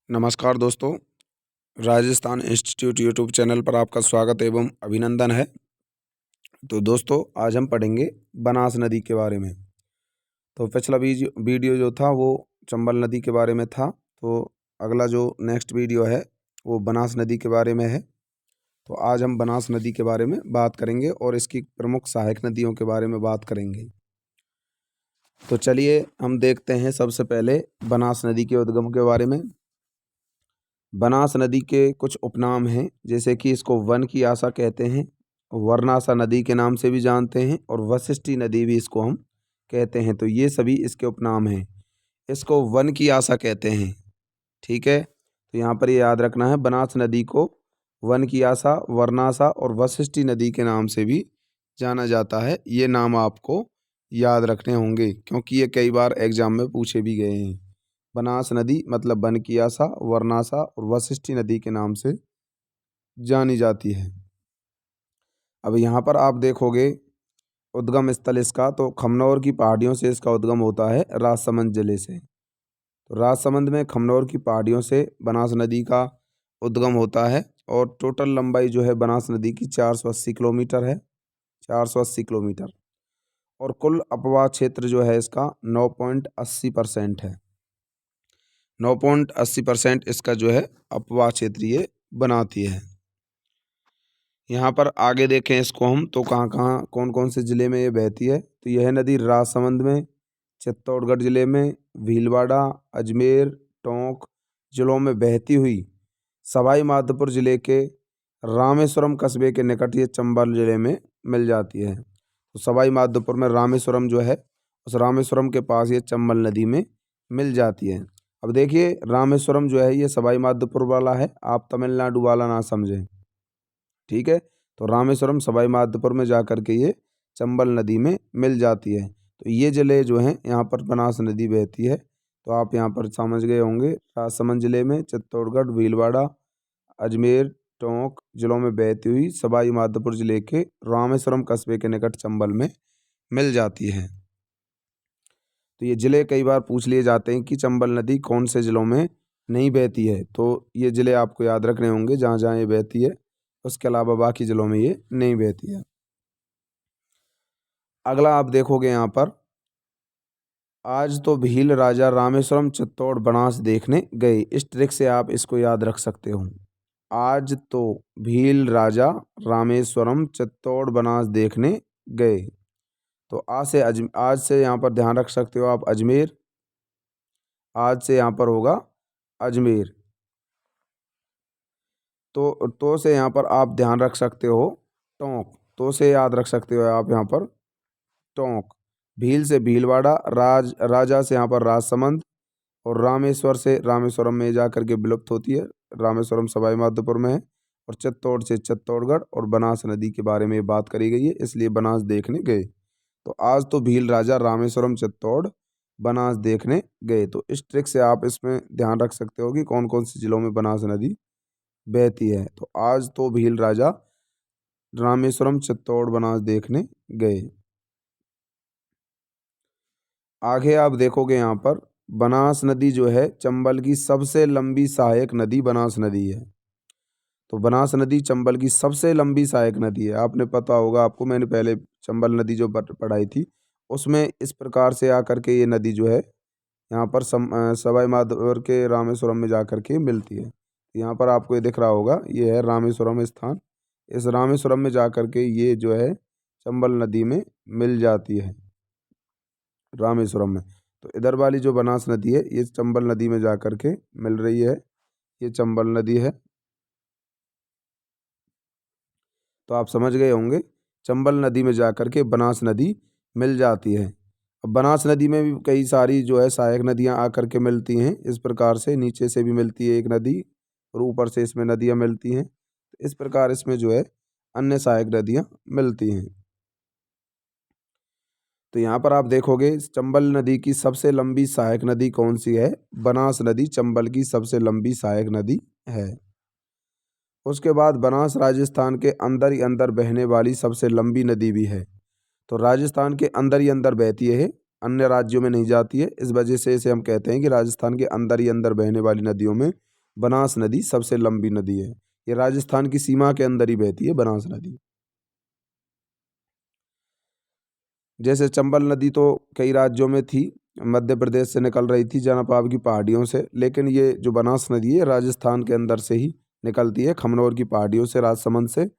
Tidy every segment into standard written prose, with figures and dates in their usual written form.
नमस्कार दोस्तों, Rajasthan institute YouTube channel पर आपका स्वागत एवं अभिनंदन है। तो दोस्तों, आज हम पढ़ेंगे बनास नदी के बारे में। तो पिछला वीडियो जो था वो चंबल नदी के बारे में था। तो अगला जो नेक्स्ट वीडियो है वो बनास नदी के बारे में है। तो आज हम बनास नदी के बारे में बात करेंगे और इसकी प्रमुख सहायक नदियों के बारे में बात करेंगे। तो चलिए हम देखते हैं सबसे पहले बनास नदी के उद्गम के बारे में। बनास नदी के कुछ उपनाम हैं, जैसे कि इसको वन की आशा कहते हैं, वर्णासा नदी के नाम से भी जानते हैं और वशिष्ठी नदी भी इसको हम कहते हैं। तो ये सभी इसके उपनाम हैं। इसको वन की आशा कहते हैं, ठीक है। तो यहाँ पर ये याद रखना है, बनास नदी को वन की आशा, वर्णासा और वशिष्ठी नदी के नाम से भी जाना जाता है। ये नाम आपको याद रखने होंगे क्योंकि ये कई बार एग्जाम में पूछे भी गए हैं। बनास नदी मतलब वन की आशा, वर्णासा और वशिष्ठी नदी के नाम से जानी जाती है। अब यहाँ पर आप देखोगे उद्गम स्थल इसका, तो खमनौर की पहाड़ियों से इसका उद्गम होता है, राजसमंद जिले से। तो राजसमंद में खमनौर की पहाड़ियों से बनास नदी का उद्गम होता है और टोटल लंबाई जो है बनास नदी की 480 किलोमीटर है, 480 किलोमीटर। और कुल अपवाह क्षेत्र जो है इसका 9.80% है। 9.80% इसका जो है अपवाह क्षेत्र ये बनाती है। यहाँ पर आगे देखें इसको हम, तो कहाँ कहाँ कौन कौन से ज़िले में ये बहती है। तो यह नदी राजसमंद में, चित्तौड़गढ़ ज़िले में, भीलवाड़ा, अजमेर, टोंक जिलों में बहती हुई सवाई माधोपुर ज़िले के रामेश्वरम कस्बे के निकट ये चंबल ज़िले में मिल जाती है। तो सवाई माधोपुर में रामेश्वरम जो है, उस रामेश्वरम के पास ये चंबल नदी में मिल जाती है। अब देखिए, रामेश्वरम जो है ये सवाई माधोपुर वाला है, आप तमिलनाडु वाला ना समझें, ठीक है। तो रामेश्वरम सवाई माधोपुर में जाकर के ये चंबल नदी में मिल जाती है। तो ये ज़िले जो हैं यहाँ पर बनास नदी बहती है। तो आप यहाँ पर समझ गए होंगे, राजसमंद ज़िले में, चित्तौड़गढ़, भीलवाड़ा, अजमेर, टोंक जिलों में बहती हुई सवाई माधोपुर ज़िले के रामेश्वरम कस्बे के निकट चंबल में मिल जाती है। तो ये ज़िले कई बार पूछ लिए जाते हैं कि चंबल नदी कौन से ज़िलों में नहीं बहती है। तो ये ज़िले आपको याद रखने होंगे जहाँ जहाँ ये बहती है, उसके अलावा बाकी ज़िलों में ये नहीं बहती है। अगला आप देखोगे यहाँ पर, आज तो भील राजा रामेश्वरम चित्तौड़ बनास देखने गए। इस ट्रिक से आप इसको याद रख सकते हो। आज तो भील राजा रामेश्वरम चित्तौड़ बनास देखने गए। तो आज से यहाँ पर ध्यान रख सकते हो आप अजमेर। आज से यहाँ पर होगा अजमेर। तो से यहाँ पर आप ध्यान रख सकते हो टोंक। तो से याद रख सकते हो आप यहाँ पर टोंक। भील से भीलवाड़ा, राजा से यहाँ पर राजसमंद और रामेश्वर से रामेश्वरम में जाकर के विलुप्त होती है। रामेश्वरम सवाई माधोपुर में है। और चित्तौड़ से चित्तौड़गढ़ और बनास नदी के बारे में बात करी गई है, इसलिए बनास देखने गए। तो आज तो भील राजा रामेश्वरम चित्तौड़ बनास देखने गए। तो इस ट्रिक से आप इसमें ध्यान रख सकते हो कि कौन कौन से जिलों में बनास नदी बहती है। तो आज तो भील राजा रामेश्वरम चित्तौड़ बनास देखने गए। आगे आप देखोगे यहाँ पर, बनास नदी जो है चंबल की सबसे लंबी सहायक नदी बनास नदी है। तो बनास नदी चंबल की सबसे लंबी सहायक नदी है। आपने पता होगा आपको, मैंने पहले चंबल नदी जो पढ़ाई थी उसमें इस प्रकार से आकर के ये नदी जो है यहाँ पर सवाई माधोपुर के रामेश्वरम में जाकर के मिलती है। यहाँ पर आपको ये दिख रहा होगा, ये है रामेश्वरम स्थान। इस रामेश्वरम में जाकर के ये जो है चंबल नदी में मिल जाती है, रामेश्वरम में। तो इधर वाली जो बनास नदी है ये चंबल नदी में जाकर के मिल रही है। ये चंबल नदी है। तो आप समझ गए होंगे, चंबल नदी में जाकर के बनास नदी मिल जाती है। अब बनास नदी में भी कई सारी जो है सहायक नदियां आकर के मिलती हैं। इस प्रकार से नीचे से भी मिलती है एक नदी और ऊपर से इसमें नदियां मिलती हैं। तो इस प्रकार इसमें जो है अन्य सहायक नदियां मिलती हैं। तो यहाँ पर आप देखोगे चंबल नदी की सबसे लंबी सहायक नदी कौन सी है? बनास नदी चंबल की सबसे लंबी सहायक नदी है। उसके बाद बनास राजस्थान के अंदर ही अंदर बहने वाली सबसे लंबी नदी भी है। तो राजस्थान के अंदर ही अंदर बहती है, अन्य राज्यों में नहीं जाती है। इस वजह से इसे हम कहते हैं कि राजस्थान के अंदर ही अंदर बहने वाली नदियों में बनास नदी सबसे लंबी नदी है। ये राजस्थान की सीमा के अंदर ही बहती है बनास नदी। जैसे चंबल नदी तो कई राज्यों में थी, मध्य प्रदेश से निकल रही थी जनापाव की पहाड़ियों से, लेकिन ये जो बनास नदी है राजस्थान के अंदर से ही निकलती है, खमनोर की पहाड़ियों से, राजसमंद से।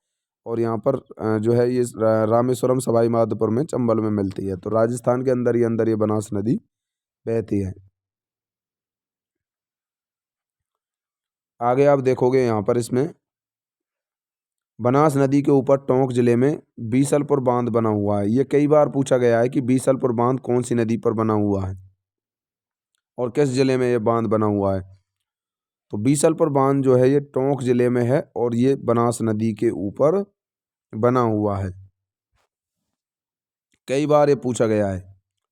और यहाँ पर जो है ये रामेश्वरम सवाई माधोपुर में चंबल में मिलती है। तो राजस्थान के अंदर ये बनास नदी बहती है। आगे आप देखोगे यहाँ पर इसमें बनास नदी के ऊपर टोंक जिले में बीसलपुर बांध बना हुआ है। ये कई बार पूछा गया है कि बीसलपुर बांध कौन सी नदी पर बना हुआ है और किस जिले में ये बांध बना हुआ है। तो बीसलपुर बांध जो है ये टोंक जिले में है और ये बनास नदी के ऊपर बना हुआ है। कई बार ये पूछा गया है,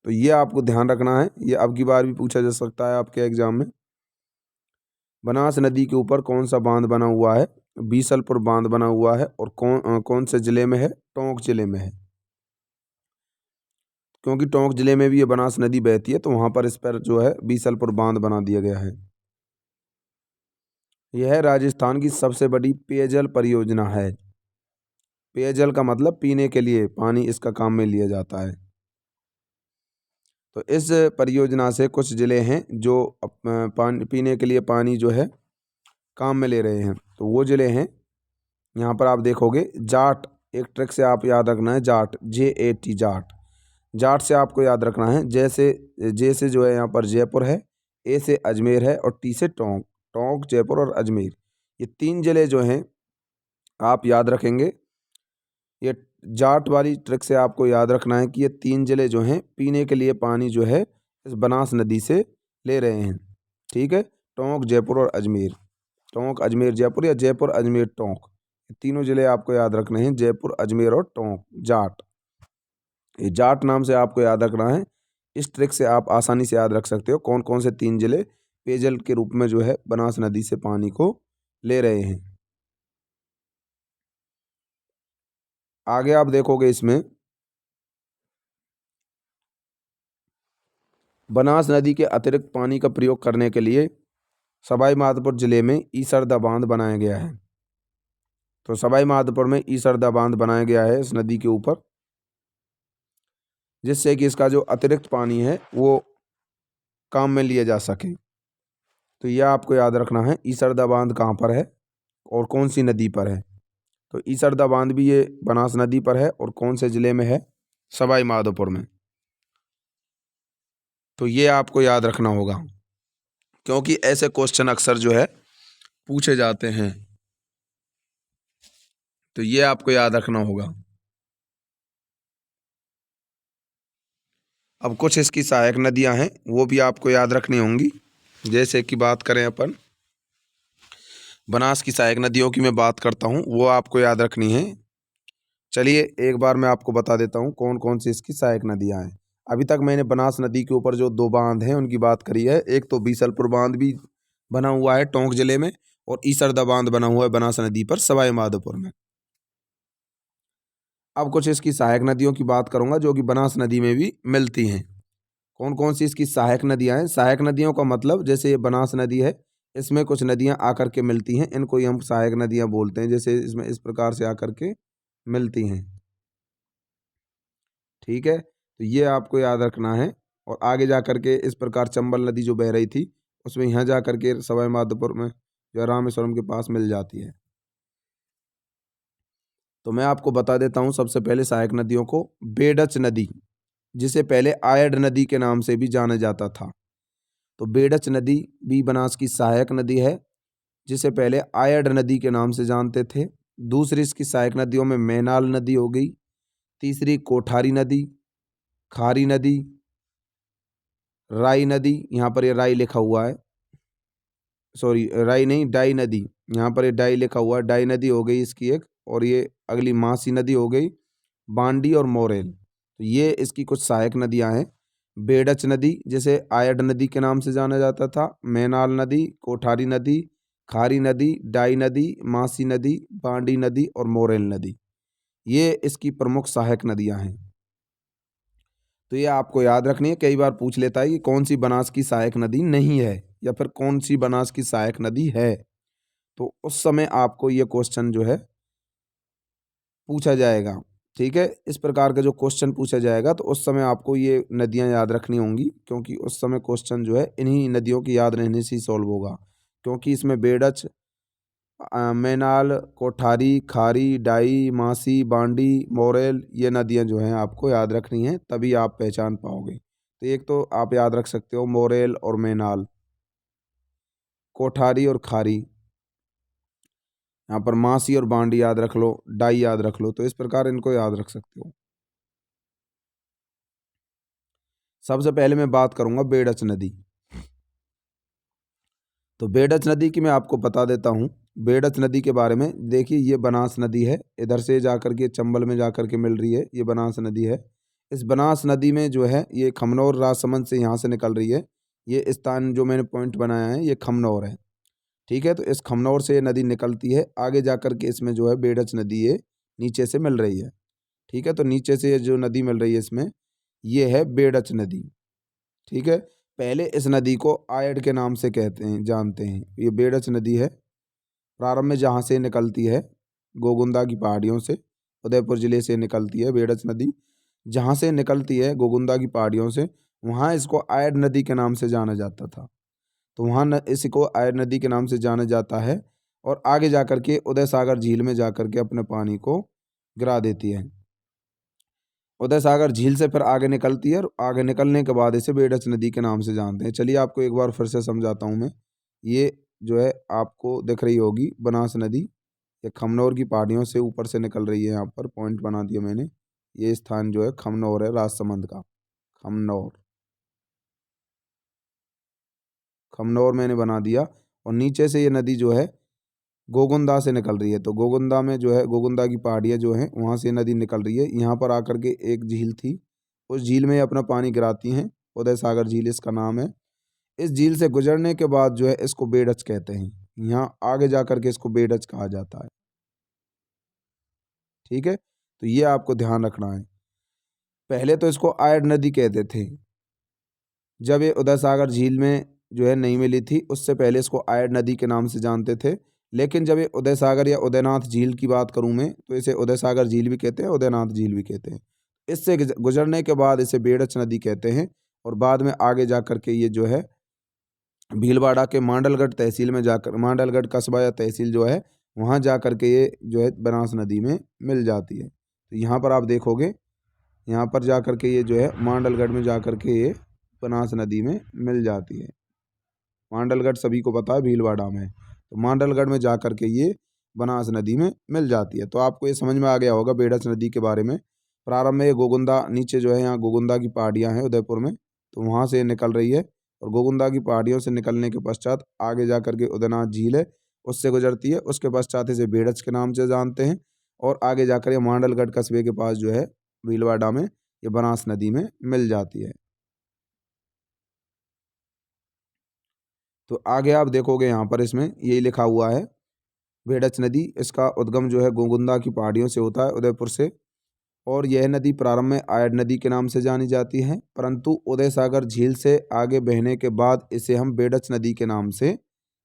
तो ये आपको ध्यान रखना है, ये अब की बार भी पूछा जा सकता है आपके एग्जाम में। बनास नदी के ऊपर कौन सा बांध बना हुआ है? बीसलपुर बांध बना हुआ है। और कौन से जिले में है? टोंक जिले में है। क्योंकि टोंक जिले में भी ये बनास नदी बहती है, तो वहां पर इस पर जो है बीसलपुर बांध बना दिया गया है। यह राजस्थान की सबसे बड़ी पेयजल परियोजना है। पेयजल का मतलब पीने के लिए पानी, इसका काम में लिया जाता है। तो इस परियोजना से कुछ जिले हैं जो पानी पीने के लिए पानी जो है काम में ले रहे हैं। तो वो जिले हैं, यहाँ पर आप देखोगे जाट, एक ट्रिक से आप याद रखना है, जाट, JAT, जाट। जाट से आपको याद रखना है, जे से जो है यहाँ पर जयपुर है, A से अजमेर है और T से टोंक। टोंक, जयपुर और अजमेर, ये 3 जिले जो हैं आप याद रखेंगे। ये जाट वाली ट्रिक से आपको याद रखना है कि ये 3 जिले जो हैं पीने के लिए पानी जो है इस बनास नदी से ले रहे हैं। ठीक है, टोंक, जयपुर और अजमेर। टोंक, अजमेर, जयपुर या जयपुर, अजमेर, टोंक, ये तीनों जिले आपको याद रखने हैं, जयपुर, अजमेर और टोंक, जाट। ये जाट नाम से आपको याद रखना है। इस ट्रिक से आप आसानी से याद रख सकते हो कौन कौन से 3 जिले पेयजल के रूप में जो है बनास नदी से पानी को ले रहे हैं। आगे आप देखोगे इसमें बनास नदी के अतिरिक्त पानी का प्रयोग करने के लिए सवाई माधोपुर जिले में ईसरदा बांध बनाया गया है। तो सवाई माधोपुर में ईसरदा बांध बनाया गया है इस नदी के ऊपर, जिससे कि इसका जो अतिरिक्त पानी है वो काम में लिया जा सके। तो यह आपको याद रखना है, ईसरदा बांध कहाँ पर है और कौन सी नदी पर है। तो ईसरदा बांध भी ये बनास नदी पर है और कौन से जिले में है? सवाई माधोपुर में। तो ये आपको याद रखना होगा, क्योंकि ऐसे क्वेश्चन अक्सर जो है पूछे जाते हैं। तो ये आपको याद रखना होगा। अब कुछ इसकी सहायक नदियां हैं, वो भी आपको याद रखनी होंगी। जैसे कि बात करें अपन बनास की सहायक नदियों की, मैं बात करता हूँ, वो आपको याद रखनी है। चलिए एक बार मैं आपको बता देता हूँ कौन कौन सी इसकी सहायक नदियाँ हैं। अभी तक मैंने बनास नदी के ऊपर जो 2 बांध हैं उनकी बात करी है। एक तो बीसलपुर बांध भी बना हुआ है टोंक जिले में, और ईसरदा बांध बना हुआ है बनास नदी पर सवाई माधोपुर में। अब कुछ इसकी सहायक नदियों की बात करूंगा जो कि बनास नदी में भी मिलती हैं। कौन कौन सी इसकी सहायक नदियां हैं? सहायक नदियों का मतलब, जैसे ये बनास नदी है, इसमें कुछ नदियां आकर के मिलती हैं, इनको ही हम सहायक नदियां बोलते हैं। जैसे इसमें इस प्रकार से आकर के मिलती हैं। ठीक है, तो ये आपको याद रखना है। और आगे जा कर के इस प्रकार चंबल नदी जो बह रही थी, उसमें यहाँ जा कर के सवाई माधोपुर में जो रामेश्वरम के पास मिल जाती है। तो मैं आपको बता देता हूँ सबसे पहले सहायक नदियों को। बेडच नदी, जिसे पहले आयड नदी के नाम से भी जाना जाता था, तो बेडच नदी भी बनास की सहायक नदी है, जिसे पहले आयड नदी के नाम से जानते थे। दूसरी इसकी सहायक नदियों में मैनाल नदी हो गई, तीसरी कोठारी नदी, खारी नदी, राई नदी, यहाँ पर ये राई लिखा हुआ है, सॉरी राई नहीं, डाई नदी, यहाँ पर ये डाई लिखा हुआ है, डाई नदी हो गई इसकी एक। और ये अगली मासी नदी हो गई, बांडी और मोरेल। तो ये इसकी कुछ सहायक नदियाँ हैं। बेडच नदी, जिसे आयड नदी के नाम से जाना जाता था, मैनाल नदी, कोठारी नदी, खारी नदी, डाई नदी, मासी नदी, बांडी नदी और मोरेल नदी, ये इसकी प्रमुख सहायक नदियाँ हैं। तो ये आपको याद रखनी है, कई बार पूछ लेता है कि कौन सी बनास की सहायक नदी नहीं है, या फिर कौन सी बनास की सहायक नदी है। तो उस समय आपको ये क्वेश्चन जो है पूछा जाएगा। ठीक है, इस प्रकार का जो क्वेश्चन पूछा जाएगा तो उस समय आपको ये नदियां याद रखनी होंगी, क्योंकि उस समय क्वेश्चन जो है इन्हीं नदियों की याद रहने से ही सॉल्व होगा। क्योंकि इसमें बेडच, मैनाल, कोठारी, खारी, डाई, मासी, बांडी, मोरेल, ये नदियां जो हैं आपको याद रखनी हैं, तभी आप पहचान पाओगे। तो एक तो आप याद रख सकते हो मोरेल और मैनाल, कोठारी और खारी, यहाँ पर मासी और बांडी याद रख लो, डाई याद रख लो। तो इस प्रकार इनको याद रख सकते हो। सबसे पहले मैं बात करूंगा बेडच नदी। तो बेडच नदी की मैं आपको बता देता हूँ। बेडच नदी के बारे में देखिए, ये बनास नदी है, इधर से जाकर के चंबल में जाकर के मिल रही है, ये बनास नदी है। इस बनास नदी में जो है ये खमनौर राजसमंद से यहाँ से निकल रही है। ये स्थान जो मैंने पॉइंट बनाया है ये खमनौर है। ठीक है, तो इस खमनौर से ये नदी निकलती है, आगे जाकर के इसमें जो है बेडच नदी ये नीचे से मिल रही है। ठीक है, तो नीचे से ये जो नदी मिल रही है इसमें ये है बेडच नदी। ठीक है, पहले इस नदी को आयड के नाम से कहते हैं, जानते हैं। ये बेडच नदी है, प्रारंभ में जहाँ से निकलती है गोगुंदा की पहाड़ियों से, उदयपुर जिले से निकलती है बेडच नदी। जहाँ से निकलती है गोगुंदा की पहाड़ियों से, वहाँ इसको आयड नदी के नाम से जाना जाता था। तो वहाँ इसको आयड नदी के नाम से जाना जाता है, और आगे जाकर के उदय सागर झील में जाकर के अपने पानी को गिरा देती है। उदय सागर झील से फिर आगे निकलती है, और आगे निकलने के बाद इसे बेडच नदी के नाम से जानते हैं। चलिए आपको एक बार फिर से समझाता हूँ मैं। ये जो है आपको दिख रही होगी बनास नदी, ये खमनौर की पहाड़ियों से ऊपर से निकल रही है। यहाँ पर पॉइंट बना दिया मैंने। ये स्थान जो है खमनौर है, राजसमंद का खमनौर। खमनौर मैंने बना दिया, और नीचे से ये नदी जो है गोगुंदा से निकल रही है। तो गोगुंदा में जो है गोगुंदा की पहाड़ियाँ जो हैं वहाँ से नदी निकल रही है। यहाँ पर आकर के एक झील थी, उस झील में अपना पानी गिराती हैं, उदय सागर झील इसका नाम है। इस झील से गुजरने के बाद जो है इसको बेडच कहते हैं। यहाँ आगे जाकर के इसको बेडच कहा जाता है। ठीक है, तो ये आपको ध्यान रखना है। पहले तो इसको आयड नदी कहते थे, जब ये उदय सागर झील में जो है नहीं मिली थी, उससे पहले इसको आयड नदी के नाम से जानते थे। लेकिन जब ये उदय सागर या उदयनाथ झील की बात करूं मैं, तो इसे उदय सागर झील भी कहते हैं, उदयनाथ झील भी कहते हैं। इससे गुजरने के बाद इसे बेडच नदी कहते हैं। और बाद में आगे जाकर के ये जो है भीलवाड़ा के मांडलगढ़ तहसील में जाकर, मांडलगढ़ कस्बा या तहसील जो है वहाँ जाकर के ये जो है बनास नदी में मिल जाती है। तो यहाँ पर आप देखोगे, यहाँ पर जाकर के ये जो है मांडलगढ़ में जाकर के ये बनास नदी में मिल जाती है। मांडलगढ़ सभी को पता है भीलवाड़ा में, तो मांडलगढ़ में जाकर के ये बनास नदी में मिल जाती है। तो आपको ये समझ में आ गया होगा बेडच नदी के बारे में। प्रारंभ में ये गोगुंदा, नीचे जो है यहाँ गोगुंदा की पहाड़ियाँ हैं उदयपुर में, तो वहाँ से निकल रही है, और गोगुंदा की पहाड़ियों से निकलने के पश्चात आगे जाकर के उदयनाथ झील है, उससे गुजरती है। उसके पश्चात इसे बेडच के नाम से जानते हैं, और आगे जाकर ये मांडलगढ़ कस्बे के पास जो है भीलवाड़ा में ये बनास नदी में मिल जाती है। तो आगे आप देखोगे यहाँ पर इसमें यही लिखा हुआ है बेडच नदी, इसका उद्गम जो है गोगुंदा की पहाड़ियों से होता है, उदयपुर से। और यह नदी प्रारंभ में आयड नदी के नाम से जानी जाती है, परंतु उदय सागर झील से आगे बहने के बाद इसे हम बेडच नदी के नाम से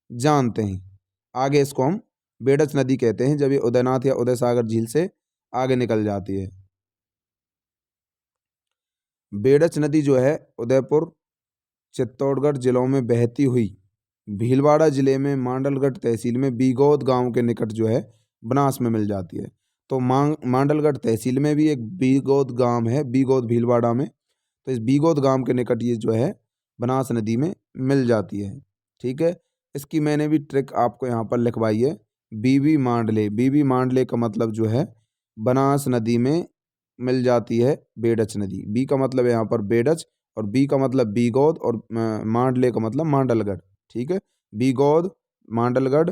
जानते हैं। आगे इसको हम बेडच नदी कहते हैं जब ये उदयनाथ या उदय सागर झील से आगे निकल जाती है। बेडच नदी जो है उदयपुर, चित्तौड़गढ़ जिलों में बहती हुई भीलवाड़ा जिले में मांडलगढ़ तहसील में बीगौद गांव के निकट जो है बनास में मिल जाती है। तो मांडलगढ़ तहसील में भी एक बीगौद गांव है, बीगौद भीलवाड़ा में। तो इस बीगौद गांव के निकट ये जो है बनास नदी में मिल जाती है। ठीक है, इसकी मैंने भी ट्रिक आपको यहाँ पर लिखवाई है। बीबी मांडले, बीबी मांडले का मतलब जो है बनास नदी में मिल जाती है बेडच नदी। बी का मतलब है यहाँ पर बेडच, और बी का मतलब बीगौद, और मांडले का मतलब मांडलगढ़। ठीक है, बीगौद, मांडलगढ़,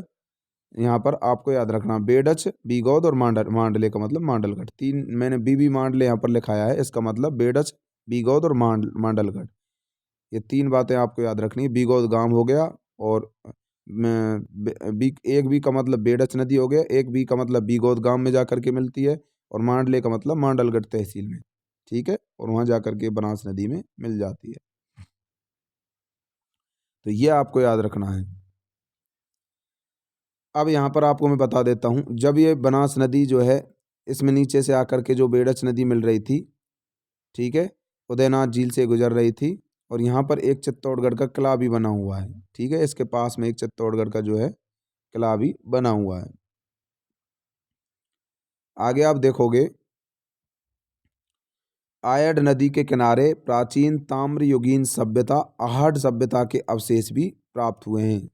यहाँ पर आपको याद रखना बेडच, बीगौद और मांडले का मतलब मांडलगढ़। तीन मैंने बीबी मांडले यहाँ पर लिखाया है, इसका मतलब बेडच, बीगौद और मांडलगढ़। ये तीन बातें आपको याद रखनी है। बीगौद गांव हो गया, और एक बी का मतलब बेडच नदी हो गया, एक बी का मतलब बीगौद गांव में जाकर के मिलती है, और मांडले का मतलब मांडलगढ़ तहसील में। ठीक है, और वहाँ जाकर के बनास नदी में मिल जाती है। तो ये आपको याद रखना है। अब यहाँ पर आपको मैं बता देता हूँ, जब ये बनास नदी जो है इसमें नीचे से आकर के जो बेड़च नदी मिल रही थी, ठीक है, उदयनाथ झील से गुजर रही थी, और यहाँ पर एक चित्तौड़गढ़ का किला भी बना हुआ है, ठीक है, इसके पास में एक चित्तौड़गढ़ का जो है किला भी बना हुआ है। आगे आप देखोगे, आयड नदी के किनारे प्राचीन ताम्रयुगीन सभ्यता आहट सभ्यता के अवशेष भी प्राप्त हुए हैं।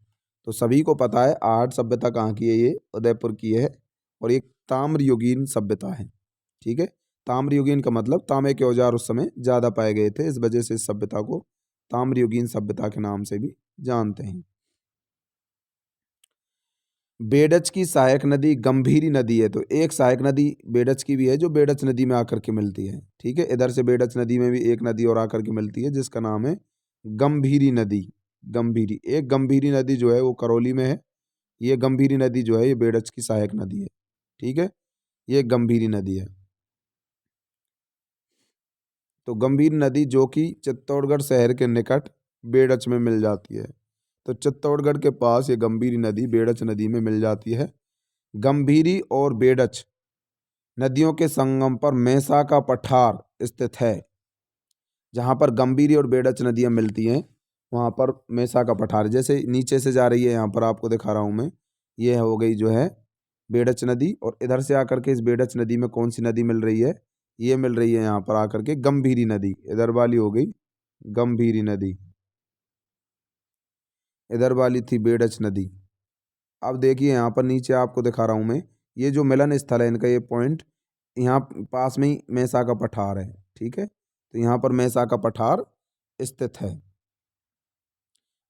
तो सभी को पता है आहट सभ्यता कहाँ की है, ये उदयपुर की है, और एक ताम्रयुगीन सभ्यता है, ठीक है। ताम्रयुगीन का मतलब तांबे के औजार उस समय ज़्यादा पाए गए थे, इस वजह से इस सभ्यता को ताम्रयुगीन सभ्यता के नाम से भी जानते हैं। बेडच की सहायक नदी गंभीरी नदी है। तो एक सहायक नदी बेडच की भी है जो बेडच नदी में आकर के मिलती है, ठीक है। इधर से बेडच नदी में भी एक नदी और आकर के मिलती है जिसका नाम है गंभीरी नदी। गंभीरी, एक गंभीरी नदी जो है वो करौली में है, ये गंभीरी नदी जो है ये बेडच की सहायक नदी है, ठीक है, ये गंभीरी नदी है। तो गंभीर नदी जो कि चित्तौड़गढ़ शहर के निकट बेडच में मिल जाती है। तो चित्तौड़गढ़ के पास ये गंभीरी नदी बेडच नदी में मिल जाती है। गंभीरी और बेडच नदियों के संगम पर मैसा का पठार स्थित है। जहाँ पर गंभीरी और बेडच नदियाँ मिलती हैं वहाँ पर मैसा का पठार, जैसे नीचे से जा रही है, यहाँ पर आपको दिखा रहा हूँ मैं, ये हो गई जो है बेडच नदी, और इधर से आकर के इस बेडच नदी में कौन सी नदी मिल रही है, ये मिल रही है यहाँ पर आकर के गंभीरी नदी। इधर वाली हो गई गंभीरी नदी, इधर वाली थी बेडच नदी। अब देखिए यहाँ पर नीचे आपको दिखा रहा हूँ मैं, ये जो मिलन स्थल है इनका, ये पॉइंट यहाँ पास में ही मैसा का पठार है, ठीक है। तो यहाँ पर मैसा का पठार स्थित है।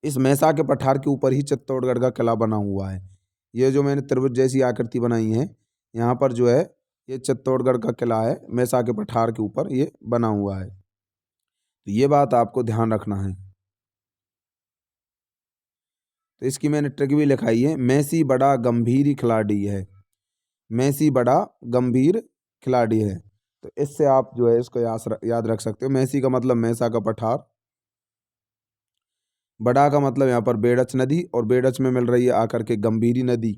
इस मैसा के पठार के ऊपर ही चित्तौड़गढ़ का किला बना हुआ है। ये जो मैंने त्रिभुज जैसी आकृति बनाई है, यहाँ पर जो है ये चित्तौड़गढ़ का किला है, मैसा के पठार के ऊपर ये बना हुआ है। तो ये बात आपको ध्यान रखना है। तो इसकी मैंने ट्रिक भी लिखाई है, मैसी बड़ा गंभीर खिलाड़ी है। मैसी बड़ा गंभीर खिलाड़ी है। तो इससे आप जो है इसको याद रख सकते हो। मैसी का मतलब मैसा का पठार, बड़ा का मतलब यहाँ पर बेडच नदी, और बेडच में मिल रही है आकर के गंभीरी नदी,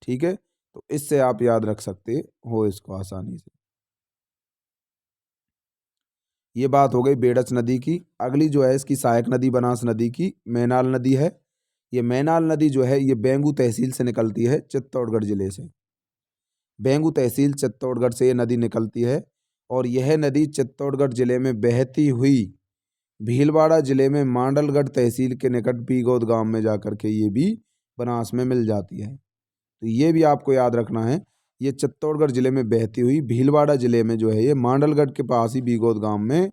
ठीक है। तो इससे आप याद रख सकते हो इसको आसानी से। ये बात हो गई बेडच नदी की। अगली जो है इसकी सहायक नदी बनास नदी की मैनाल नदी है। ये मैनाल नदी जो है ये बेंगू तहसील से निकलती है, चित्तौड़गढ़ जिले से। बेंगू तहसील चित्तौड़गढ़ से ये नदी निकलती है, और यह नदी चित्तौड़गढ़ जिले में बहती हुई भीलवाड़ा जिले में मांडलगढ़ तहसील के निकट बीगोद गांव में जाकर के ये भी बनास में मिल जाती है। तो ये भी आपको याद रखना है, ये चित्तौड़गढ़ जिले में बहती हुई भीलवाड़ा जिले में जो है ये मांडलगढ़ के पास ही बीगोद गांव में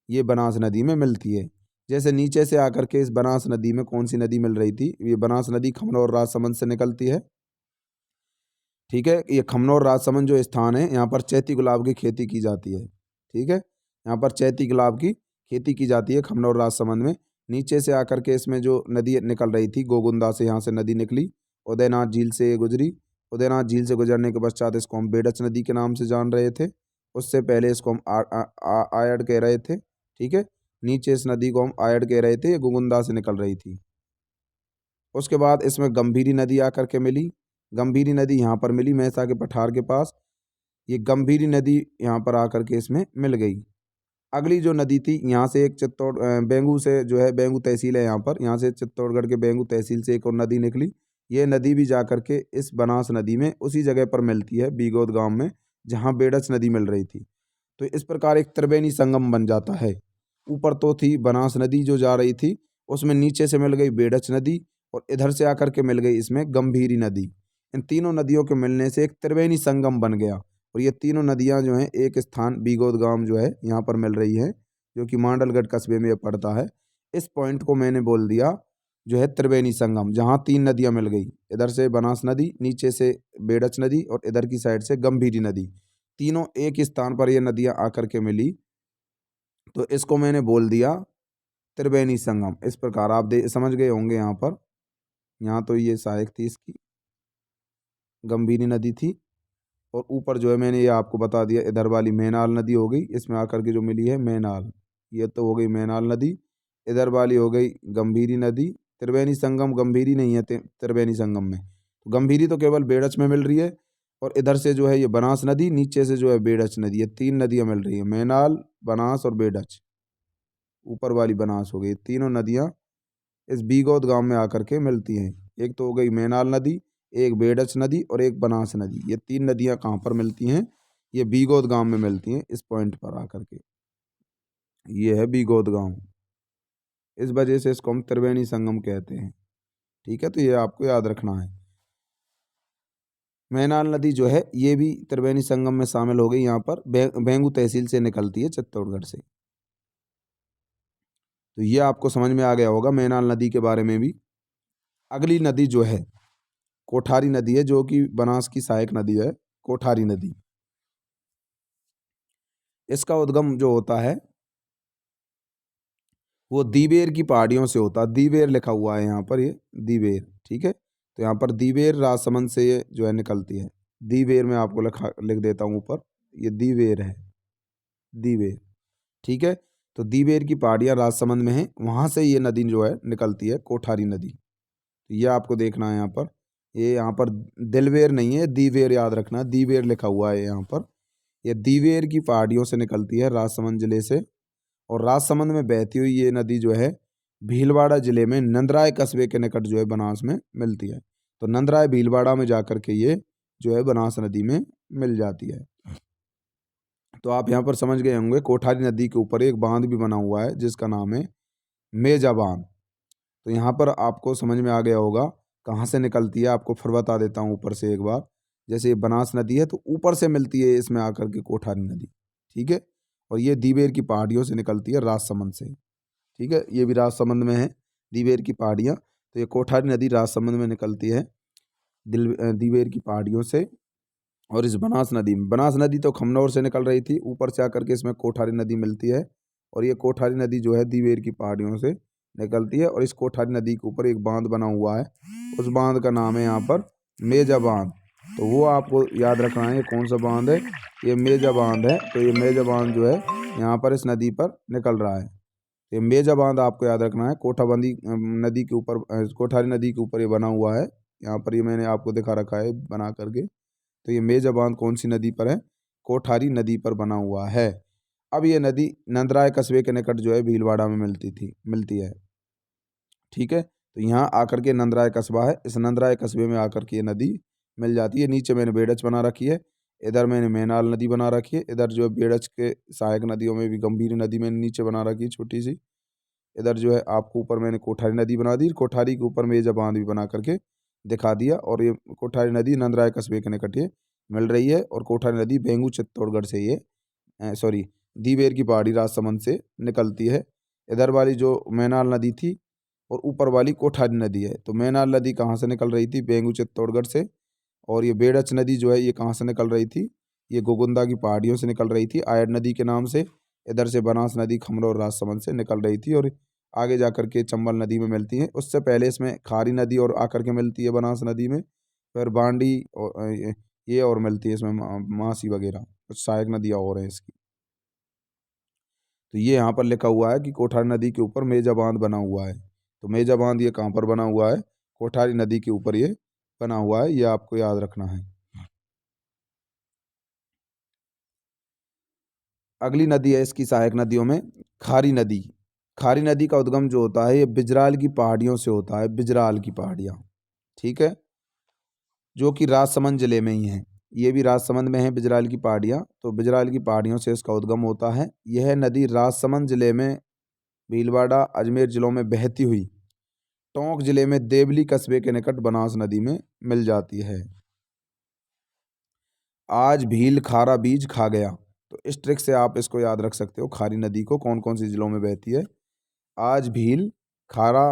ये बनास नदी में मिलती है। जैसे नीचे से आकर के इस बनास नदी में कौन सी नदी मिल रही थी, ये बनास नदी खमनौर राजसमंद से निकलती है, ठीक है। ये खमनौर राजसमंद जो स्थान है यहाँ पर चैती गुलाब की खेती की जाती है, ठीक है। यहाँ पर चैती गुलाब की खेती की जाती है खमनौर राजसमंद में। नीचे से आकर के इसमें जो नदी निकल रही थी गोगुंदा से, यहाँ से नदी निकली, उदयनाथ झील से गुजरी। उदयनाथ झील से गुजरने के पश्चात इसको हम बेडच नदी के नाम से जान रहे थे, उससे पहले इसको हम आयड कह रहे थे, ठीक है। नीचे इस नदी को हम आयड कह रहे थे, ये गोगुंदा से निकल रही थी। उसके बाद इसमें गंभीरी नदी आकर के मिली। गंभीरी नदी यहाँ पर मिली मैसा के पठार के पास। ये गंभीरी नदी यहाँ पर आकर के इसमें मिल गई। अगली जो नदी थी यहाँ से एक बेंगू से जो है, बेंगू तहसील है यहाँ पर, यहाँ से चित्तौड़गढ़ के बेंगू तहसील से एक और नदी निकली। ये नदी भी जाकर के इस बनास नदी में उसी जगह पर मिलती है बीगोद गांव में जहाँ बेडच नदी मिल रही थी। तो इस प्रकार एक त्रिवेणी संगम बन जाता है। ऊपर तो थी बनास नदी जो जा रही थी, उसमें नीचे से मिल गई बेडच नदी, और इधर से आकर के मिल गई इसमें गंभीरी नदी। इन तीनों नदियों के मिलने से एक त्रिवेणी संगम बन गया, और ये तीनों नदियां जो हैं एक स्थान बीगोद गांव जो है यहाँ पर मिल रही हैं, जो कि मांडलगढ़ कस्बे में पड़ता है। इस पॉइंट को मैंने बोल दिया जो है त्रिवेणी संगम, जहाँ तीन नदियाँ मिल गई, इधर से बनास नदी, नीचे से बेडच नदी, और इधर की साइड से गंभीरी नदी। तीनों एक ही स्थान पर ये नदियाँ आकर के मिली, तो इसको मैंने बोल दिया त्रिवेणी संगम। इस प्रकार आप समझ गए होंगे। यहाँ पर, यहाँ तो ये सहायक थी इसकी, गंभीरी नदी थी, और ऊपर जो है मैंने ये आपको बता दिया इधर वाली मैनाल नदी हो गई, इसमें आकर के जो मिली है मैनाल, ये तो हो गई मैनाल नदी। इधर वाली हो गई गंभीरी नदी, त्रिवेणी संगम गंभीरी नहीं है त्रिवेणी संगम में। तो गंभीरी तो केवल बेड़च में मिल रही है, और इधर से जो है ये बनास नदी, नीचे से जो है बेड़च नदी, ये 3 नदियाँ मिल रही हैं, मैनाल, बनास और बेड़च। ऊपर वाली बनास हो गई। तीनों नदियाँ इस बीगौद गांव में आकर के मिलती हैं। एक तो हो गई मैनाल नदी, एक बेड़च नदी और एक बनास नदी। ये 3 नदियाँ कहाँ पर मिलती हैं? ये बीगौद गांव में मिलती हैं, इस पॉइंट पर आकर के। ये है बीगौद गांव, इस वजह से इसको हम त्रिवेणी संगम कहते हैं। ठीक है, तो ये आपको याद रखना है। मैनाल नदी जो है ये भी त्रिवेणी संगम में शामिल हो गई। यहाँ पर बेंगू तहसील से निकलती है, चित्तौड़गढ़ से। तो ये आपको समझ में आ गया होगा मैनाल नदी के बारे में भी। अगली नदी जो है कोठारी नदी है, जो कि बनास की सहायक नदी है, कोठारी नदी। इसका उद्गम जो होता है वो दीवेर की पहाड़ियों से होता है। दीवेर लिखा हुआ है यहाँ पर, ये दीवेर। ठीक है, तो यहाँ पर दीवेर राजसमंद से ये जो है निकलती है। दीवेर में आपको लिख देता हूँ ऊपर, ये दीवेर है, दीवेर। ठीक है, तो दीवेर की पहाड़ियाँ राजसमंद में है, वहाँ से ये नदी जो है निकलती है, कोठारी नदी। तो ये आपको देखना है यहाँ पर। ये यहाँ पर दिलवेर नहीं है, दीवेर याद रखना, दीवेर लिखा हुआ है यहाँ पर। ये दीवेर की पहाड़ियों से निकलती है राजसमंद जिले से, और राजसमंद में बहती हुई ये नदी जो है भीलवाड़ा जिले में नंदराय कस्बे के निकट जो है बनास में मिलती है। तो नंदराय भीलवाड़ा में जाकर के ये जो है बनास नदी में मिल जाती है। तो आप यहाँ पर समझ गए होंगे, कोठारी नदी के ऊपर एक बांध भी बना हुआ है जिसका नाम है मेजा बांध। तो यहाँ पर आपको समझ में आ गया होगा कहाँ से निकलती है। आपको फिर बता देता हूँ ऊपर से एक बार। जैसे ये बनास नदी है तो ऊपर से मिलती है इसमें आकर के कोठारी नदी। ठीक है, और ये दीवेर की पहाड़ियों से निकलती है राजसमंद से। ठीक है, ये भी राजसमंद में है दीवेर की पहाड़ियाँ। तो ये कोठारी नदी राजसमंद में निकलती है दीवेर की पहाड़ियों से। और इस बनास नदी में, बनास नदी तो खमनौर से निकल रही थी, ऊपर से आकर के इसमें कोठारी नदी मिलती है। और ये कोठारी नदी जो है दीवेर की पहाड़ियों से निकलती है, और इस कोठारी नदी के ऊपर एक बांध बना हुआ है, उस बांध का नाम है यहाँ पर मेजा बांध। तो वो आपको याद रखना है, ये कौन सा बांध है? ये मेजा बांध है। तो ये मेजा बांध जो है यहाँ पर इस नदी पर निकल रहा है। ये मेजा बांध आपको याद रखना है, कोठाबंदी नदी के ऊपर, कोठारी नदी के ऊपर ये बना हुआ है। यहाँ पर ये मैंने आपको दिखा रखा है बना करके। तो ये मेजा बांध कौन सी नदी पर है? कोठारी नदी पर बना हुआ है। अब ये नदी नंदराय कस्बे के निकट जो है भीलवाड़ा में मिलती है। ठीक है, तो यहाँ आकर के नंदराय कस्बा है, इस नंदराय कस्बे में आकर के ये नदी मिल जाती है। नीचे मैंने बेड़च बना रखी है, इधर मैंने मैनाल नदी बना रखी है, इधर जो है बेड़च के सहायक नदियों में भी गंभीर नदी मैंने नीचे बना रखी है छोटी सी। इधर जो है आपको ऊपर मैंने कोठारी नदी बना दी, कोठारी के ऊपर मेजा बांध भी बना करके दिखा दिया। और ये कोठारी नदी नंदराय कस्बे के निकट ये मिल रही है, और कोठारी नदी बेंगू चित्तौड़गढ़ से ये सॉरी दीवेर की पहाड़ी राजसमंद से निकलती है। इधर वाली जो मैनाल नदी थी और ऊपर वाली कोठारी नदी है। तो मैनाल नदी कहाँ से निकल रही थी? बेंगू चित्तौड़गढ़ से। और ये बेड़च नदी जो है ये कहाँ से निकल रही थी? ये गोगुंदा की पहाड़ियों से निकल रही थी, आयड नदी के नाम से। इधर से बनास नदी खमनौर राजसमंद से निकल रही थी, और आगे जाकर के चंबल नदी में मिलती है। उससे पहले इसमें खारी नदी और आकर के मिलती है बनास नदी में, फिर बांडी और ये और मिलती है इसमें मासी वगैरह, कुछ सहायक नदियाँ और हैं इसकी। तो ये यहाँ पर लिखा हुआ है कि कोठारी नदी के ऊपर मेजा बांध बना हुआ है। तो मेजा बांध ये कहाँ पर बना हुआ है? कोठारी नदी के ऊपर ये बना हुआ है, ये आपको याद रखना है। अगली नदी है इसकी सहायक नदियों में खारी नदी। खारी नदी का उद्गम जो होता है ये बिजराल की पहाड़ियों से होता है, बिजराल की पहाड़ियाँ। ठीक है, जो कि राजसमंद जिले में ही है। ये भी राजसमंद में है बिजराल की पहाड़ियाँ। तो बिजराल की पहाड़ियों से इसका उद्गम होता है। यह नदी राजसमंद जिले में भीलवाड़ा अजमेर जिलों में बहती हुई टोंक जिले में देवली कस्बे के निकट बनास नदी में मिल जाती है। आज भील खारा बीज खा गया। तो इस ट्रिक से आप इसको याद रख सकते हो, खारी नदी को कौन कौन सी जिलों में बहती है। आज भील खारा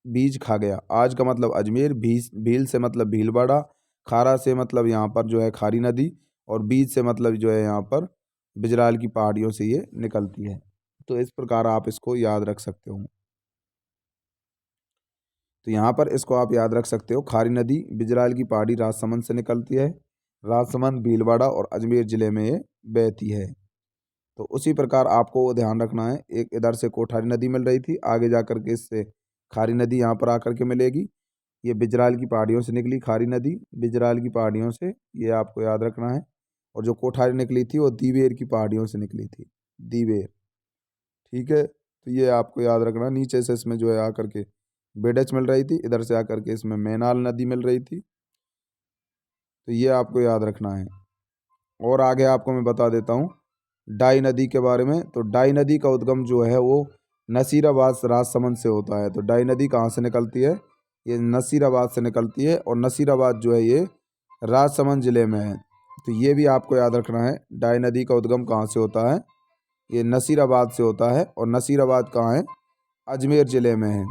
बीज खा गया। आज का मतलब अजमेर, भील से मतलब भीलवाड़ा, खारा से मतलब यहाँ पर जो है खारी नदी, और बीज से मतलब जो है यहाँ पर बिजराल की पहाड़ियों से ये निकलती है। तो इस प्रकार आप इसको याद रख सकते हो। तो यहाँ पर इसको आप याद रख सकते हो, खारी नदी बिजराल की पहाड़ी राजसमंद से निकलती है, राजसमंद भीलवाड़ा और अजमेर जिले में ये बहती है। तो उसी प्रकार आपको ध्यान रखना है, एक इधर से कोठारी नदी मिल रही थी, आगे जाकर के इससे खारी नदी यहाँ पर आकर के मिलेगी। ये बिजराल की पहाड़ियों से निकली खारी नदी, बिजराल की पहाड़ियों से, ये आपको याद रखना है। और जो कोठारी निकली थी वो दीवेर की पहाड़ियों से निकली थी, दीवेर। ठीक है, तो ये आपको याद रखना। नीचे से इसमें जो है आकर के बेडच मिल रही थी, इधर से आकर के इसमें मैनाल नदी मिल रही थी, तो ये आपको याद रखना है। और आगे आपको मैं बता देता हूँ डाई नदी के बारे में। तो डाई नदी का उद्गम जो है वो नसीराबाद राजसमंद से होता है। तो डाई नदी कहाँ से निकलती है? ये नसीराबाद से निकलती है, और नसीराबाद जो है ये राजसमंद जिले में है। तो ये भी आपको याद रखना है, डाई नदी का उद्गम कहाँ से होता है? ये नसीराबाद से होता है। और नसीराबाद कहाँ है? अजमेर ज़िले में है।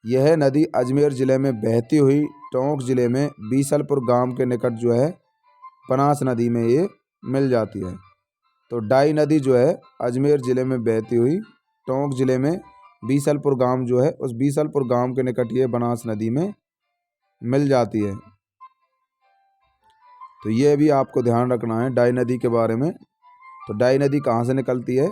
यह नदी अजमेर ज़िले में बहती हुई टोंक ज़िले में बीसलपुर गांव के निकट जो है बनास नदी में ये मिल जाती है। तो डाई नदी जो है अजमेर ज़िले में बहती हुई टोंक ज़िले में बीसलपुर गांव जो है, उस बीसलपुर गांव के निकट ये बनास नदी में मिल जाती है। तो ये भी आपको ध्यान रखना है डाई नदी के बारे में। तो डाई नदी कहाँ से निकलती है?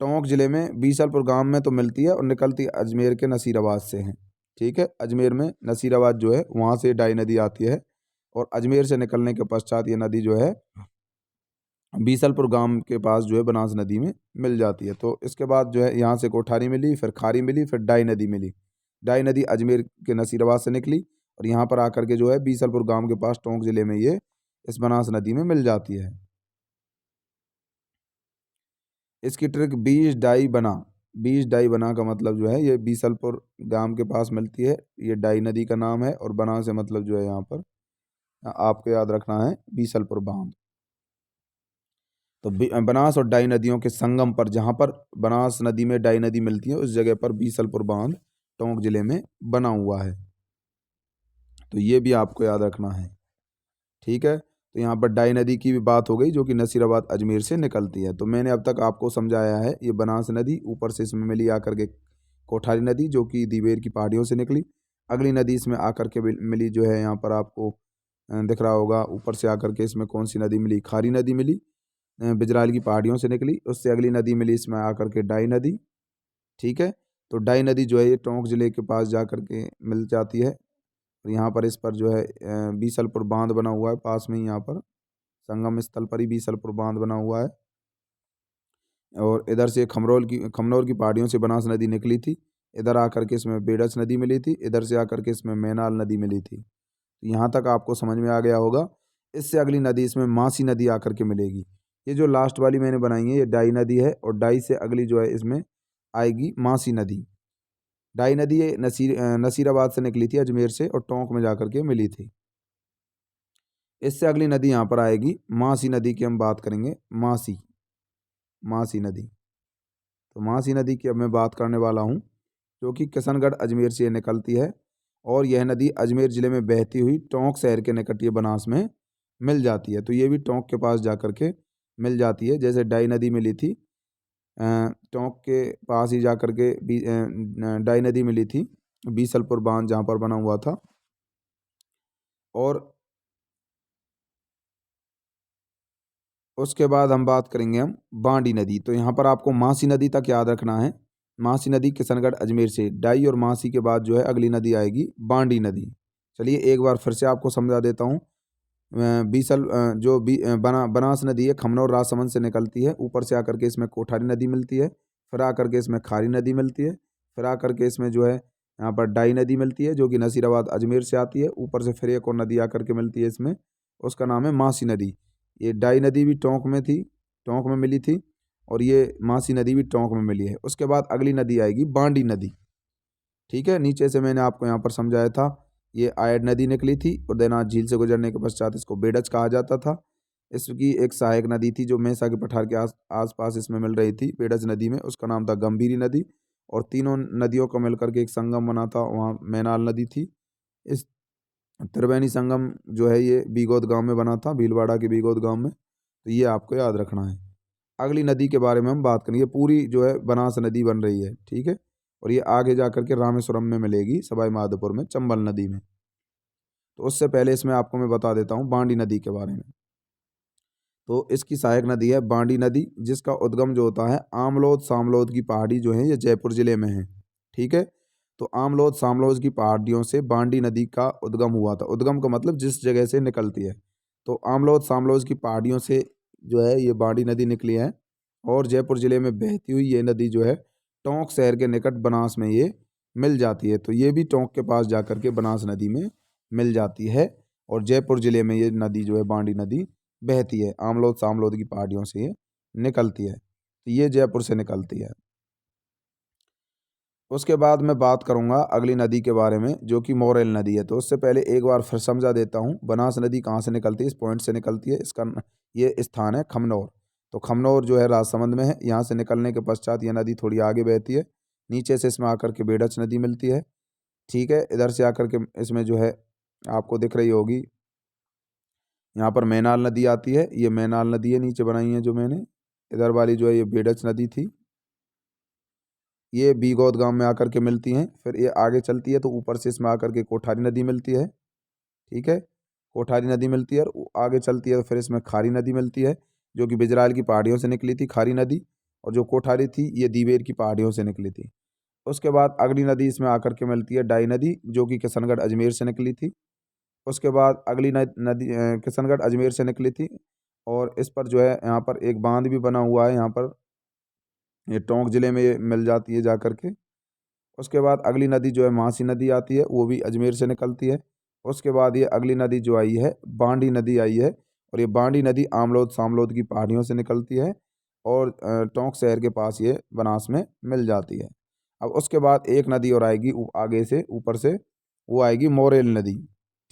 टोंक ज़िले में बीसलपुर गांव में तो मिलती है, और निकलती अजमेर के नसीराबाद से है। ठीक है, अजमेर में नसीराबाद जो है वहाँ से डाई नदी आती है, और अजमेर से निकलने के पश्चात ये नदी जो है बीसलपुर गांव के पास जो है बनास नदी में मिल जाती है। तो इसके बाद जो है यहाँ से कोठारी मिली, फिर खारी मिली, फिर डाई नदी मिली। डाई नदी अजमेर के नसीराबाद से निकली, और यहाँ पर आकर के जो है बीसलपुर गांव के पास टोंक ज़िले में ये इस बनास नदी में मिल जाती है। इसकी ट्रिक बीस डाई बना का मतलब जो है ये बीसलपुर गांव के पास मिलती है, ये डाई नदी का नाम है। और बना से मतलब जो है यहाँ पर आपको याद रखना है बीसलपुर बांध। तो बनास और डाई नदियों के संगम पर, जहाँ पर बनास नदी में डाई नदी मिलती है, उस जगह पर बीसलपुर बांध टोंक जिले में बना हुआ है। तो ये भी आपको याद रखना है। ठीक है, तो यहाँ पर डाई नदी की भी बात हो गई, जो कि नसीराबाद अजमेर से निकलती है। तो मैंने अब तक आपको समझाया है ये बनास नदी, ऊपर से इसमें मिली आकर के कोठारी नदी, जो कि दीवेर की पहाड़ियों से निकली। अगली नदी इसमें आकर के मिली जो है, यहाँ पर आपको दिख रहा होगा ऊपर से आकर के इसमें कौन सी नदी मिली? खारी नदी मिली, बिजराल की पहाड़ियों से निकली। उससे अगली नदी मिली इसमें आकर के डाई नदी। ठीक है, तो डाई नदी जो है ये टोंक ज़िले के पास जा कर के मिल जाती है। और यहाँ पर इस पर जो है बीसलपुर बांध बना हुआ है, पास में ही यहाँ पर संगम स्थल पर ही बीसलपुर बांध बना हुआ है। और इधर से खमनौर की पहाड़ियों से बनास नदी निकली थी, इधर आकर के इसमें बेडच नदी मिली थी, इधर से आकर के इसमें मैनाल नदी मिली थी। तो यहाँ तक आपको समझ में आ गया होगा। इससे अगली नदी इसमें मासी नदी आकर के मिलेगी। ये जो लास्ट वाली मैंने बनाई है ये डाई नदी है, और डाई से अगली जो है इसमें आएगी मासी नदी। डाई नदी ये नसीराबाद से निकली थी अजमेर से, और टोंक में जाकर के मिली थी। इससे अगली नदी यहाँ पर आएगी मासी नदी की हम बात करेंगे। मासी नदी। तो मासी नदी की अब मैं बात करने वाला हूँ, जो कि किशनगढ़ अजमेर से निकलती है, और यह नदी अजमेर ज़िले में बहती हुई टोंक शहर के निकट ये बनास में मिल जाती है। तो ये भी टोंक के पास जाकर के मिल जाती है, जैसे डाई नदी मिली थी टोंक के पास ही जाकर के डाई नदी मिली थी बीसलपुर बांध जहाँ पर बना हुआ था। और उसके बाद हम बात करेंगे हम बांडी नदी। तो यहाँ पर आपको मासी नदी तक याद रखना है। मासी नदी किशनगढ़ अजमेर से, डाई और मासी के बाद जो है अगली नदी आएगी बांडी नदी। चलिए एक बार फिर से आपको समझा देता हूँ। बनास नदी है खमनौर राजसमंद से निकलती है, ऊपर से आकर के इसमें कोठारी नदी मिलती है, फिर आकर के इसमें खारी नदी मिलती है, फिर आकर के इसमें जो है यहाँ पर डाई नदी मिलती है, जो कि नसीराबाद अजमेर से आती है। ऊपर से फिर एक और नदी आकर के मिलती है इसमें, उसका नाम है मासी नदी। ये डाई नदी भी टोंक में थी, टोंक में मिली थी, और ये मासी नदी भी टोंक में मिली है। उसके बाद अगली नदी आएगी बांडी नदी। ठीक है, नीचे से मैंने आपको यहाँ पर समझाया था, ये आयड नदी निकली थी, उदयनाथ झील से गुजरने के पश्चात इसको बेडच कहा जाता था। इसकी एक सहायक नदी थी जो मेसा के पठार के आसपास इसमें मिल रही थी बेडच नदी में, उसका नाम था गंभीरी नदी। और तीनों नदियों का मिलकर के एक संगम बना था, वहाँ मैनाल नदी थी। इस त्रिवेणी संगम जो है ये बीगोद गांव में बना था, भीलवाड़ा के बीगोद गांव में। तो ये आपको याद रखना है। अगली नदी के बारे में हम बात करेंगे, पूरी जो है बनास नदी बन रही है। ठीक है, और ये आगे जा करके रामेश्वरम में मिलेगी, सवाई माधोपुर में चंबल नदी में। तो उससे पहले इसमें आपको मैं बता देता हूँ बांडी नदी के बारे में। तो इसकी सहायक नदी है बांडी नदी, जिसका उद्गम जो होता है आमलोद सामलोद की पहाड़ी जो है ये जयपुर ज़िले में है। ठीक है, तो आमलोद सामलोद की पहाड़ियों से बांडी नदी का उद्गम हुआ था। उद्गम का मतलब जिस जगह से निकलती है। तो आमलोद सामलोद की पहाड़ियों से जो है ये बांडी नदी निकली है और जयपुर जिले में बहती हुई ये नदी जो है टोंक शहर के निकट बनास में ये मिल जाती है। तो ये भी टोंक के पास जाकर के बनास नदी में मिल जाती है और जयपुर जिले में ये नदी जो है बांडी नदी बहती है। आमलोद सामलोद की पहाड़ियों से ये निकलती है। तो ये जयपुर से निकलती है। उसके बाद मैं बात करूंगा अगली नदी के बारे में जो कि मोरेल नदी है। तो उससे पहले एक बार फिर समझा देता हूँ बनास नदी कहाँ से निकलती है। इस पॉइंट से निकलती है। इसका ये स्थान है खमनौर। तो खमनौर जो है राजसमंद में है। यहाँ से निकलने के पश्चात यह नदी थोड़ी आगे बहती है। नीचे से इसमें आकर के बेडच नदी मिलती है। ठीक है, इधर से आकर के इसमें जो है आपको दिख रही होगी, यहाँ पर मैनाल नदी आती है। ये मैनाल नदी है नीचे बनाई है जो मैंने। इधर वाली जो है ये बेडच नदी थी। ये बीगौद गांव में आकर के मिलती हैं। फिर ये आगे चलती है तो ऊपर से इसमें आकर के कोठारी नदी मिलती है। ठीक है, कोठारी नदी मिलती है और आगे चलती है तो फिर इसमें खारी नदी मिलती है जो कि बिजराइल की पहाड़ियों से निकली थी खारी नदी। और जो कोठारी थी ये दीवेर की पहाड़ियों से निकली थी। उसके बाद अगली नदी इसमें आकर के मिलती है डाई नदी जो कि किशनगढ़ अजमेर से निकली थी। उसके बाद अगली नदी किशनगढ़ अजमेर से निकली थी और इस पर जो है यहाँ पर एक बांध भी बना हुआ है। यहाँ पर ये टोंक जिले में ये मिल जाती है जाकर के। उसके बाद अगली नदी जो है मासी नदी आती है, वो भी अजमेर से निकलती है। उसके बाद ये अगली नदी जो आई है बांडी नदी आई है और ये बांडी नदी आमलोद सामलोद की पहाड़ियों से निकलती है और टोंक शहर के पास ये बनास में मिल जाती है। अब उसके बाद एक नदी और आएगी आगे से ऊपर से, वो आएगी मोरेल नदी।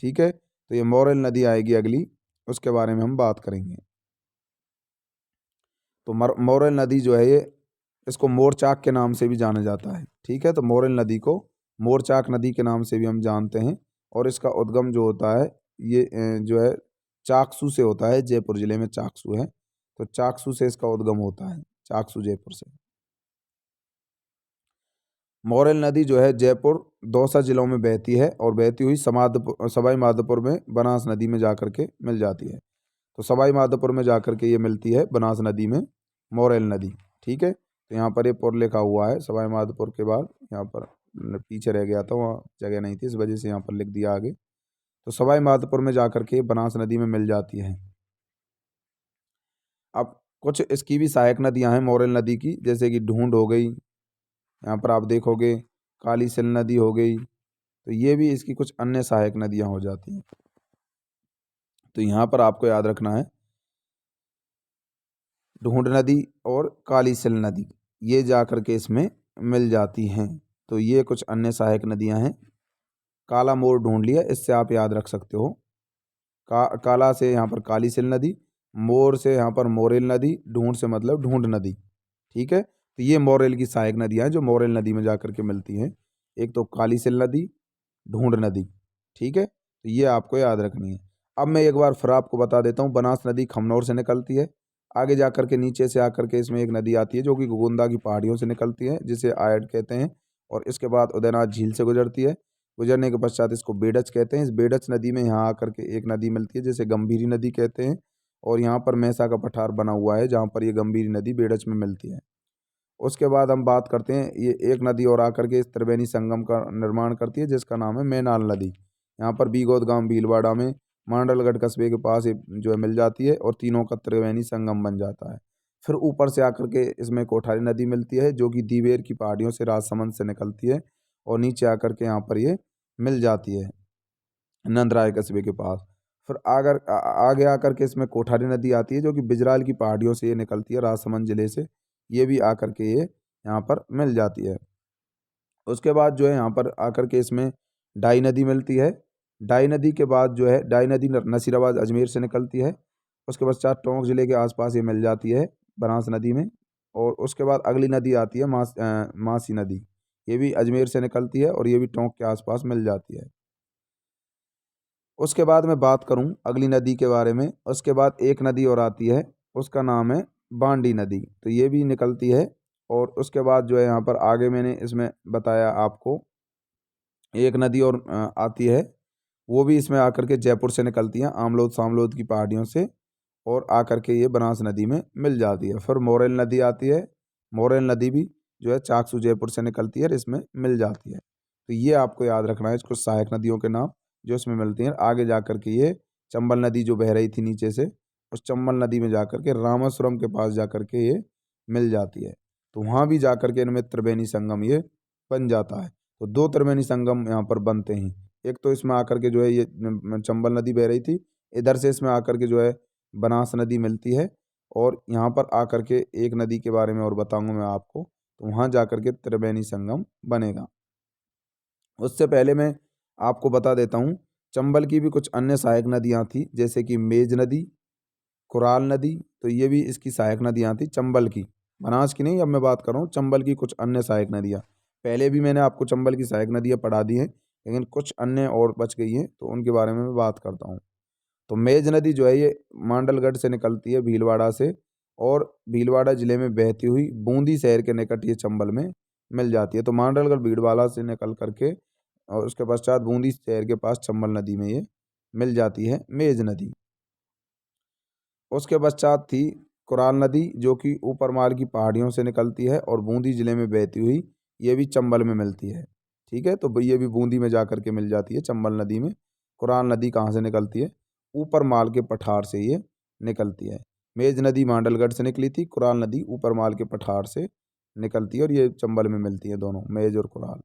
ठीक है, तो ये मोरेल नदी आएगी अगली, उसके बारे में हम बात करेंगे। तो मोरेल नदी जो है ये इसको मोरचाक के नाम से भी जाना जाता है। ठीक है, तो मोरेल नदी को मोरचाक नदी के नाम से भी हम जानते हैं और इसका उद्गम जो होता है ये जो है चाकसू से होता है। जयपुर जिले में चाकसू है, तो चाकसू से इसका उद्गम होता है, चाकसू जयपुर से। मोरेल नदी जो है जयपुर दौसा जिलों में बहती है और बहती हुई सवाई माधोपुर में बनास नदी में जाकर के मिल जाती है। तो सवाई माधोपुर में जाकर के ये मिलती है बनास नदी में मोरेल नदी। ठीक है, तो यहाँ पर ये पुर लिखा हुआ है सवाई माधोपुर के बाद, यहाँ पर पीछे रह गया था, वहाँ जगह नहीं थी, इस वजह से यहाँ पर लिख दिया आगे। तो सवाई माधोपुर में जाकर के बनास नदी में मिल जाती है। अब कुछ इसकी भी सहायक नदियाँ हैं मोरेल नदी की, जैसे कि ढूंढ हो गई, यहाँ पर आप देखोगे काली सिल नदी हो गई। तो ये भी इसकी कुछ अन्य सहायक नदियाँ हो जाती हैं। तो यहाँ पर आपको याद रखना है ढूंढ नदी और काली सिल नदी ये जाकर के इसमें मिल जाती हैं। तो ये कुछ अन्य सहायक नदियाँ हैं। काला मोर ढूंढ लिया, इससे आप याद रख सकते हो। काला से यहाँ पर काली सिल नदी, मोर से यहाँ पर मोरेल नदी, ढूंढ से मतलब ढूंढ नदी। ठीक है, तो ये मोरेल की सहायक नदियाँ हैं जो मोरेल नदी में जाकर के मिलती हैं। एक तो काली सिल नदी, ढूंढ नदी। ठीक है, तो ये आपको याद रखनी है। अब मैं एक बार फिर आपको बता देता हूँ बनास नदी खमनौर से निकलती है। आगे जाकर के नीचे से आकर के इसमें एक नदी आती है जो कि गोगुंदा की पहाड़ियों से निकलती है जिसे आयड कहते हैं और इसके बाद उदयनाथ झील से गुजरती है। गुजरने के पश्चात इसको बेडच कहते हैं। इस बेडच नदी में यहाँ आकर के एक नदी मिलती है जिसे गंभीरी नदी कहते हैं और यहाँ पर मैसा का पठार बना हुआ है जहाँ पर ये गंभीरी नदी बेडच में मिलती है। उसके बाद हम बात करते हैं ये एक नदी और आकर के इस त्रिवेणी संगम का निर्माण करती है जिसका नाम है मैनाल नदी। यहाँ पर बीगौद गांव भीलवाड़ा में मांडलगढ़ कस्बे के पास ये जो है मिल जाती है और तीनों का त्रिवेणी संगम बन जाता है। फिर ऊपर से आकर के इसमें कोठारी नदी मिलती है जो कि दीवेर की पहाड़ियों से राजसमंद से निकलती है और नीचे आकर के यहाँ पर ये मिल जाती है नंदराय कस्बे के पास। फिर आगे आकर के इसमें कोठारी नदी आती है जो कि बिजराइल की पहाड़ियों से ये निकलती है राजसमंद जिले से। ये भी आकर के ये यहाँ पर मिल जाती है। उसके बाद जो है यहाँ पर आकर के इसमें डाई नदी मिलती है। डाई नदी के बाद जो है डाई नदी नसीराबाद अजमेर से निकलती है। उसके पश्चात टोंक जिले के आसपास ये मिल जाती है बनास नदी में। और उसके बाद अगली नदी आती है मासी नदी। ये भी अजमेर से निकलती है और ये भी टोंक के आसपास मिल जाती है। उसके बाद मैं बात करूं अगली नदी के बारे में, उसके बाद एक नदी और आती है उसका नाम है बांडी नदी। तो ये भी निकलती है और उसके बाद जो है यहाँ पर आगे मैंने इसमें बताया आपको एक नदी और आती है, वो भी इसमें आकर के जयपुर से निकलती है आमलोद सामलोद की पहाड़ियों से और आकर के ये बनास नदी में मिल जाती है। फिर मोरेल नदी आती है। मोरेल नदी भी जो है चाकसू जयपुर से निकलती है और इसमें मिल जाती है। तो ये आपको याद रखना है कुछ सहायक नदियों के नाम जो इसमें मिलती हैं। आगे जा कर के ये चंबल नदी जो बह रही थी नीचे से, उस चंबल नदी में जा कर के रामेश्वरम के पास जा कर के ये मिल जाती है। तो वहाँ भी जा कर के इनमें त्रिवेणी संगम ये बन जाता है। तो दो त्रिवेणी संगम यहाँ पर बनते हैं। एक तो इसमें आकर के जो है ये चंबल नदी बह रही थी, इधर से इसमें आकर के जो है बनास नदी मिलती है, और यहाँ पर आकर के एक नदी के बारे में और बताऊंगा मैं आपको, तो वहाँ जा कर के त्रिवेणी संगम बनेगा। उससे पहले मैं आपको बता देता हूँ चंबल की भी कुछ अन्य सहायक नदियाँ थी, जैसे कि मेज नदी, कुराल नदी। तो ये भी इसकी सहायक नदियाँ थी चंबल की, बनास की नहीं। अब मैं बात कर रहा हूँ चंबल की कुछ अन्य सहायक नदियाँ। पहले भी मैंने आपको चंबल की सहायक नदियाँ पढ़ा दी हैं, लेकिन कुछ अन्य और बच गई हैं, तो उनके बारे में मैं बात करता हूँ। तो मेज नदी जो है ये मांडलगढ़ से निकलती है, भीलवाड़ा से, और भीलवाड़ा जिले में बहती हुई बूंदी शहर के निकट ये चंबल में मिल जाती है। तो मांडलगढ़ भीलवाड़ा से निकल करके और उसके पश्चात बूंदी शहर के पास चंबल नदी में ये मिल जाती है मेज नदी। उसके पश्चात थी कुराल नदी, जो कि ऊपर माल की पहाड़ियों से निकलती है और बूंदी जिले में बहती हुई ये भी चंबल में मिलती है। ठीक है, तो ये भी बूंदी में जा कर के मिल जाती है चंबल नदी में। कुराल नदी कहाँ से निकलती है? ऊपर माल के पठार से ये निकलती है। मेज नदी मांडलगढ़ से निकली थी, कुराल नदी ऊपर माल के पठार से निकलती है, और ये चंबल में मिलती है दोनों, मेज और कुराल।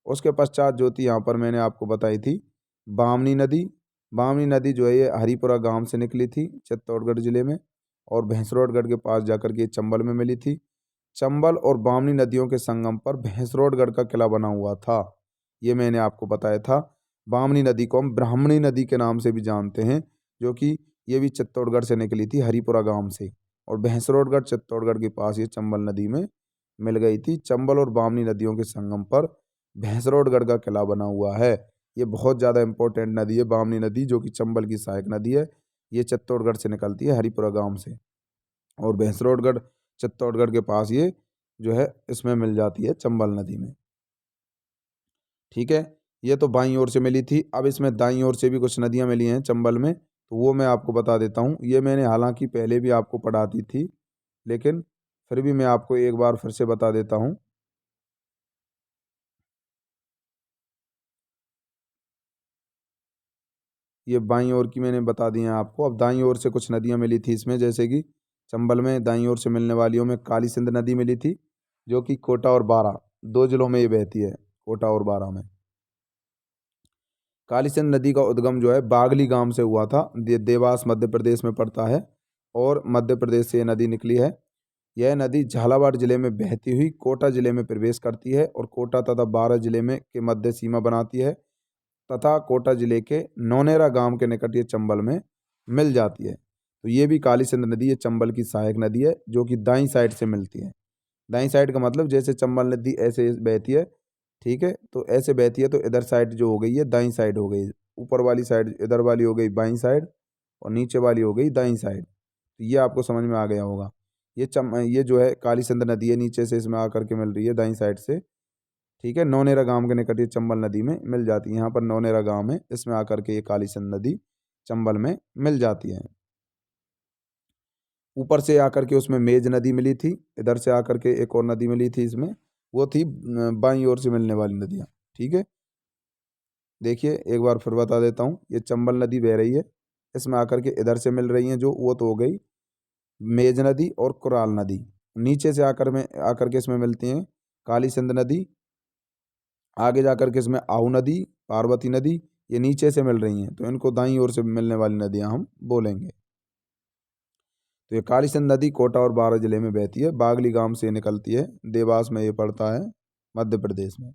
उसके पश्चात जो थी यहाँ पर मैंने आपको बताई थी बामनी नदी। बामनी नदी जो है ये हरिपुरा गांव से निकली थी चित्तौड़गढ़ जिले में, और भैंसरोडगढ़ के पास जाकर के चंबल में मिली थी। चंबल और बामनी नदियों के संगम पर भैंसरोडगढ़ का किला बना हुआ था, ये मैंने आपको बताया था। बामनी नदी को हम ब्राह्मणी नदी के नाम से भी जानते हैं, जो कि ये भी चित्तौड़गढ़ से निकली थी हरिपुरा गांव से, और भैंसरोडगढ़ चित्तौड़गढ़ के पास ये चंबल नदी में मिल गई थी। चंबल और बामनी नदियों के संगम पर भैंसरोडगढ़ का किला बना हुआ है। ये बहुत ज़्यादा इंपॉर्टेंट नदी है बामनी नदी, जो कि चंबल की सहायक नदी है। ये चित्तौड़गढ़ से निकलती है हरिपुरा गांव से, और भैंसरोडगढ़ चित्तौड़गढ़ के पास ये जो है इसमें मिल जाती है चंबल नदी में। ठीक है, ये तो बाईं ओर से मिली थी। अब इसमें दाईं ओर से भी कुछ नदियाँ मिली हैं चंबल में, तो वो मैं आपको बता देता हूँ। ये मैंने हालांकि पहले भी आपको पढ़ाती थी, लेकिन फिर भी मैं आपको एक बार फिर से बता देता हूँ। ये बाईं ओर की मैंने बता दी है आपको। अब दाईं ओर से कुछ नदियाँ मिली थी इसमें, जैसे कि चंबल में दाईं ओर से मिलने वालियों में काली सिंध नदी मिली थी, जो कि कोटा और बारा दो जिलों में ये बहती है, कोटा और बारा में। काली सिंध नदी का उद्गम जो है बागली गांव से हुआ था, देवास मध्य प्रदेश में पड़ता है, और मध्य प्रदेश से ये नदी निकली है। यह नदी झालावाड़ जिले में बहती हुई कोटा जिले में प्रवेश करती है, और कोटा तथा बारा जिले में के मध्य सीमा बनाती है, तथा कोटा जिले के नौनेरा गांव के निकट ये चंबल में मिल जाती है। तो ये भी काली सिंध नदी ये चंबल की सहायक नदी है, जो कि दाईं साइड से मिलती है। दाईं साइड का मतलब जैसे चंबल नदी ऐसे बहती है, ठीक है, तो ऐसे बहती है, तो इधर साइड जो हो गई है दाईं साइड हो गई, ऊपर वाली साइड इधर वाली हो गई बाईं साइड, और नीचे वाली हो गई दाईं साइड। तो ये आपको समझ में आ गया होगा। ये जो है काली सिंध नदी है, नीचे से इसमें आकर के मिल रही है दाईं साइड से। ठीक है, नौनेरा गांव के निकट ये चंबल नदी में मिल जाती है। यहाँ पर नौनेरा गांव है, इसमें आकर के ये काली सिंध नदी चंबल में मिल जाती है। ऊपर से आकर के उसमें मेज नदी मिली थी, इधर से आकर के एक और नदी मिली थी इसमें, वो थी बाईं ओर से मिलने वाली नदियाँ। ठीक है, देखिए एक बार फिर बता देता हूँ। ये चंबल नदी बह रही है, इसमें आकर के इधर से मिल रही हैं जो, वो तो हो गई मेज नदी और कुराल नदी। नीचे से आकर के इसमें मिलती हैं काली सिंध नदी, आगे जाकर के इसमें आहू नदी, पार्वती नदी, ये नीचे से मिल रही हैं, तो इनको दाईं ओर से मिलने वाली नदियाँ हम बोलेंगे। तो ये काली सिंध नदी कोटा और बारा जिले में बहती है, बागली गांव से निकलती है, देवास में ये पड़ता है, मध्य प्रदेश में।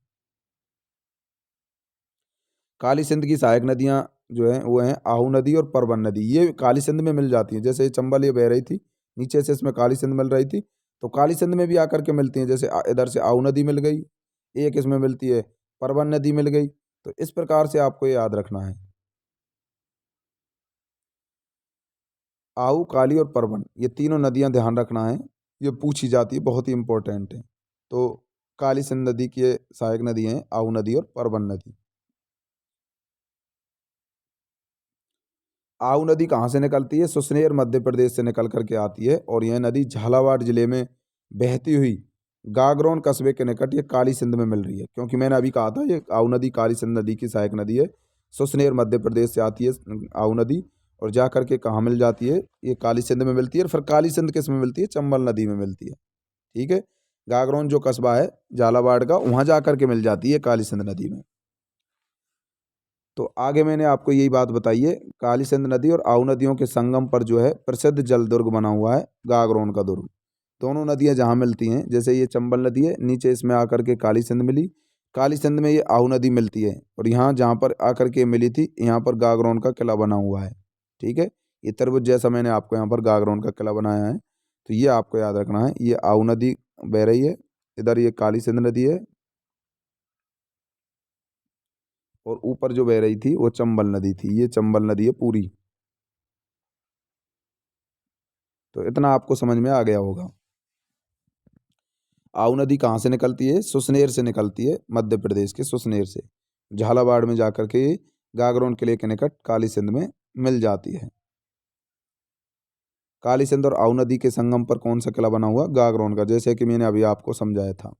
काली सिंध की सहायक नदियां जो हैं वो हैं आहू नदी और परवन नदी। ये काली सिंध में मिल जाती हैं, जैसे ये चंबल ये बह रही थी, नीचे से इसमें काली सिंध मिल रही थी, तो काली सिंध में भी आकर के मिलती हैं। जैसे इधर से आहू नदी मिल गई, एक इसमें मिलती है परवन नदी मिल गई। तो इस प्रकार से आपको ये याद रखना है। आहू, काली और परवन, ये तीनों नदियां ध्यान रखना है, ये पूछी जाती है, बहुत ही इंपॉर्टेंट है। तो काली सिंध नदी की ये सहायक नदी हैं आहू नदी और परवन नदी। आहू नदी कहाँ से निकलती है? सुसनेर मध्य प्रदेश से निकल करके आती है, और यह नदी झालावाड़ जिले में बहती हुई गागरोन कस्बे के निकट ये काली सिंध में मिल रही है, क्योंकि मैंने अभी कहा था ये आऊ नदी काली सिंध नदी की सहायक नदी है। सुसनेर मध्य प्रदेश से आती है आऊ नदी, और जा करके कहाँ मिल जाती है, ये काली सिंध में मिलती है। और फिर काली सिंध किस में मिलती है, चंबल नदी में मिलती है। ठीक है, गागरोन जो कस्बा है झालावाड़ का, वहाँ जा करके मिल जाती है काली सिंध नदी में। तो आगे मैंने आपको यही बात बताई है, काली सिंध नदी और आऊ नदियों के संगम पर जो है प्रसिद्ध जल दुर्ग बना हुआ है गागरोन का दुर्ग। दोनों नदियां जहाँ मिलती हैं, जैसे ये चंबल नदी है, नीचे इसमें आकर के काली सिंध मिली, काली सिंध में ये आऊ नदी मिलती है, और यहाँ जहाँ पर आकर के मिली थी, यहाँ पर गागरोन का किला बना हुआ है। ठीक है, ये तरबूज जैसा मैंने आपको यहाँ पर गागरोन का किला बनाया है। तो ये आपको याद रखना है, ये आऊ नदी बह रही है, इधर ये काली सिंध नदी है, और ऊपर जो बह रही थी वो चंबल नदी थी। ये चंबल नदी है पूरी। तो इतना आपको समझ में आ गया होगा। आऊ नदी कहाँ से निकलती है, सुसनेर से निकलती है, मध्य प्रदेश के सुसनेर से झालावाड़ में जाकर के गागरोन किले के निकट काली सिंध में मिल जाती है। काली सिंध और आऊ नदी के संगम पर कौन सा किला बना हुआ, गागरोन का, जैसे कि मैंने अभी आपको समझाया था।